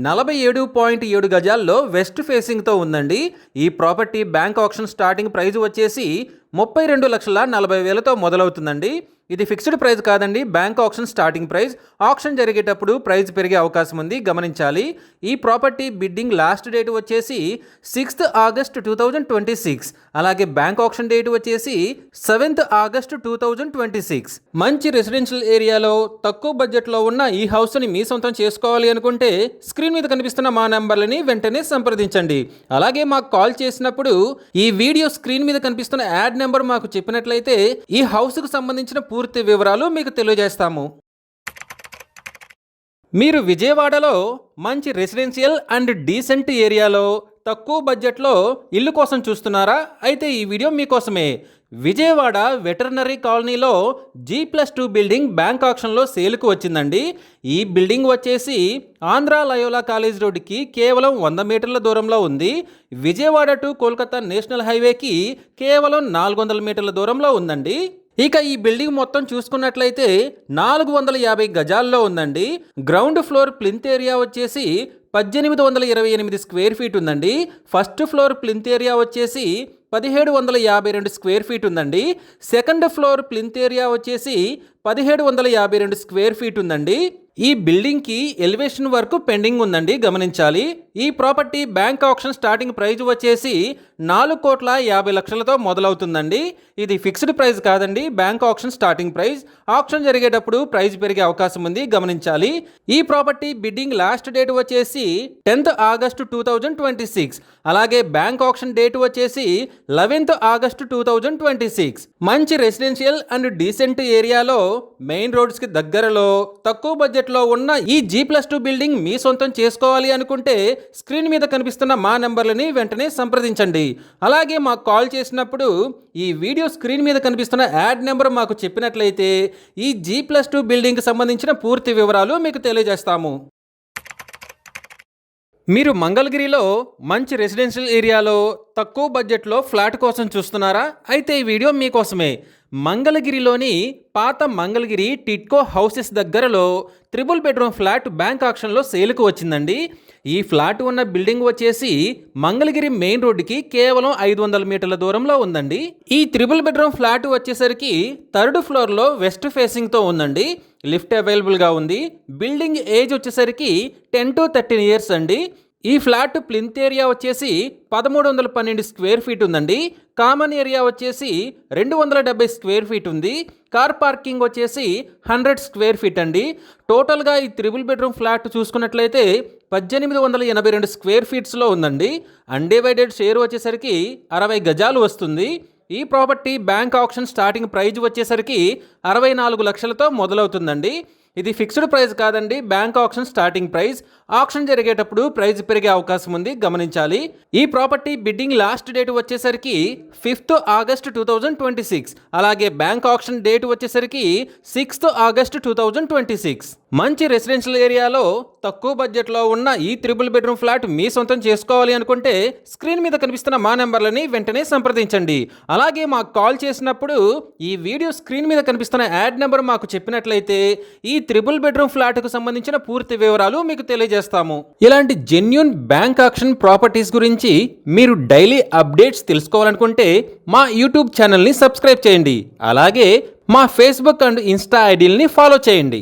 47.7 గజాల్లో వెస్ట్ ఫేసింగ్తో ఉందండి. ఈ property bank auction starting price వచ్చేసి 32,40,000తో మొదలవుతుందండి. ఇది ఫిక్స్డ్ ప్రైస్ కాదండి, bank auction starting price. Auction జరిగేటప్పుడు ప్రైస్ పెరిగే అవకాశం ఉంది, గమనించాలి. ఈ ప్రాపర్టీ బిడ్డింగ్ లాస్ట్ డేట్ వచ్చేసి 6th ఆగస్ట్ 2026. అలాగే బ్యాంక్ ఆక్షన్ డేట్ వచ్చేసి 7th ఆగస్ట్ 2026. మంచి రెసిడెన్షియల్ ఏరియాలో తక్కువ బడ్జెట్లో ఉన్న ఈ హౌస్ని మీ సొంతం చేసుకోవాలి అనుకుంటే స్క్రీన్ మీద కనిపిస్తున్న మా నెంబర్లని వెంటనే సంప్రదించండి. అలాగే మాకు కాల్ చేసినప్పుడు ఈ వీడియో స్క్రీన్ మీద కనిపిస్తున్న యాడ్ నెంబర్ మాకు చెప్పినట్లయితే ఈ హౌస్కు సంబంధించిన పూర్తి వివరాలు మీకు తెలియజేస్తాము. మీరు విజయవాడలో మంచి రెసిడెన్షియల్ అండ్ డీసెంట్ ఏరియాలో తక్కువ బడ్జెట్లో ఇల్లు కోసం చూస్తున్నారా? అయితే ఈ వీడియో మీకోసమే. విజయవాడ వెటర్నరీ కాలనీలో G+2 బిల్డింగ్ బ్యాంక్ ఆక్షన్లో సేల్కు వచ్చిందండి. ఈ బిల్డింగ్ వచ్చేసి ఆంధ్ర లయోలా కాలేజ్ రోడ్డుకి కేవలం 100 మీటర్ల దూరంలో ఉంది. విజయవాడ టు కోల్కతా నేషనల్ హైవేకి కేవలం 400 మీటర్ల దూరంలో ఉందండి. ఇక ఈ బిల్డింగ్ మొత్తం చూసుకున్నట్లయితే 450 గజాల్లో ఉందండి. గ్రౌండ్ ఫ్లోర్ ప్లింత్ ఏరియా వచ్చేసి 1828 స్క్వేర్ ఫీట్ ఉందండి. ఫస్ట్ ఫ్లోర్ ప్లింత్ ఏరియా వచ్చేసి 1752 స్క్వేర్ ఫీట్ ఉందండి. సెకండ్ ఫ్లోర్ ప్లింత్ ఏరియా వచ్చేసి 1752 స్క్వేర్ ఫీట్ ఉందండి. ఈ బిల్డింగ్కి ఎలివేషన్ వర్క్ పెండింగ్ ఉందండి, గమనించాలి. ఈ property bank auction starting praise వచ్చేసి 4,50,00,000తో మొదలవుతుందండి. ఇది ఫిక్స్డ్ ప్రైస్ కాదండి, bank auction starting price. Auction జరిగేటప్పుడు ప్రైస్ పెరిగే అవకాశం ఉంది, గమనించాలి. ఈ ప్రాపర్టీ బిడ్డింగ్ లాస్ట్ డేట్ వచ్చేసి 10th ఆగస్టు 2026. అలాగే బ్యాంక్ ఆక్షన్ డేట్ వచ్చేసి 11th ఆగస్టు 2026. మంచి రెసిడెన్షియల్ అండ్ డీసెంట్ ఏరియాలో మెయిన్ రోడ్స్కి దగ్గరలో తక్కువ బడ్జెట్లో ఉన్న ఈ G+2 బిల్డింగ్ మీ సొంతం చేసుకోవాలి అనుకుంటే స్క్రీన్ మీద కనిపిస్తున్న మా నెంబర్లని వెంటనే సంప్రదించండి. అలాగే మాకు కాల్ చేసినప్పుడు ఈ వీడియో స్క్రీన్ మీద కనిపిస్తున్న యాడ్ నెంబర్ మాకు చెప్పినట్లయితే ఈ G+2 బిల్డింగ్కి సంబంధించిన పూర్తి వివరాలు మీకు తెలియజేస్తాము. మీరు మంగళగిరిలో మంచి రెసిడెన్షియల్ ఏరియాలో తక్కువ బడ్జెట్లో ఫ్లాట్ కోసం చూస్తున్నారా? అయితే ఈ వీడియో మీకోసమే. మంగళగిరిలోని పాత మంగళగిరి టిట్కో హౌసెస్ దగ్గరలో 3 బెడ్రూమ్ ఫ్లాట్ బ్యాంక్ ఆక్షన్లో సేల్కు వచ్చిందండి. ఈ ఫ్లాట్ ఉన్న బిల్డింగ్ వచ్చేసి మంగళగిరి మెయిన్ రోడ్డుకి కేవలం 500 మీటర్ల దూరంలో ఉందండి. ఈ 3 బెడ్రూమ్ ఫ్లాట్ వచ్చేసరికి 3rd ఫ్లోర్లో వెస్ట్ ఫేసింగ్తో ఉందండి. లిఫ్ట్ అవైలబుల్గా ఉంది. బిల్డింగ్ ఏజ్ వచ్చేసరికి 10 to 13 ఇయర్స్ అండి. ఈ ఫ్లాట్ ప్లింత్ ఏరియా వచ్చేసి 1312 స్క్వేర్ ఫీట్ ఉందండి. కామన్ ఏరియా వచ్చేసి 270 స్క్వేర్ ఫీట్ ఉంది. కార్ పార్కింగ్ వచ్చేసి 100 స్క్వేర్ ఫీట్ అండి. టోటల్గా ఈ 3 బెడ్రూమ్ ఫ్లాట్ చూసుకున్నట్లయితే 1882 స్క్వేర్ ఫీట్స్లో ఉందండి. అన్డివైడెడ్ షేర్ వచ్చేసరికి 60 గజాలు వస్తుంది. ఈ property bank auction starting prize వచ్చేసరికి 64 లక్షలతో మొదలవుతుందండి. ఇది ఫిక్స్డ్ ప్రైస్ కాదండి, bank auction starting price. Auction జరిగేటప్పుడు ప్రైస్ పెరిగే అవకాశం ఉంది, గమనించాలి. ఈ ప్రాపర్టీ బిడ్డింగ్ లాస్ట్ డేట్ వచ్చేసరికి 5th ఆగస్టు 2026. అలాగే బ్యాంక్ ఆక్షన్ డేట్ వచ్చేసరికి 6th ఆగస్టు 2026. మంచి రెసిడెన్షియల్ ఏరియాలో తక్కువ బడ్జెట్లో ఉన్న ఈ 3 బెడ్రూమ్ ఫ్లాట్ మీ సొంతం చేసుకోవాలి అనుకుంటే స్క్రీన్ మీద కనిపిస్తున్న మా నెంబర్లని వెంటనే సంప్రదించండి. అలాగే మాకు కాల్ చేసినప్పుడు ఈ వీడియో స్క్రీన్ మీద కనిపిస్తున్న యాడ్ నెంబర్ మాకు చెప్పినట్లయితే ఈ 3 బెడ్రూమ్ ఫ్లాట్కు సంబంధించిన పూర్తి వివరాలు మీకు తెలియజేస్తాము. ఇలాంటి జెన్యూన్ బ్యాంక్ ఆక్షన్ ప్రాపర్టీస్ గురించి మీరు డైలీ అప్డేట్స్ తెలుసుకోవాలనుకుంటే మా యూట్యూబ్ ఛానల్ని సబ్స్క్రైబ్ చేయండి. అలాగే మా ఫేస్బుక్ అండ్ ఇన్స్టా ఐడీలని ఫాలో చేయండి.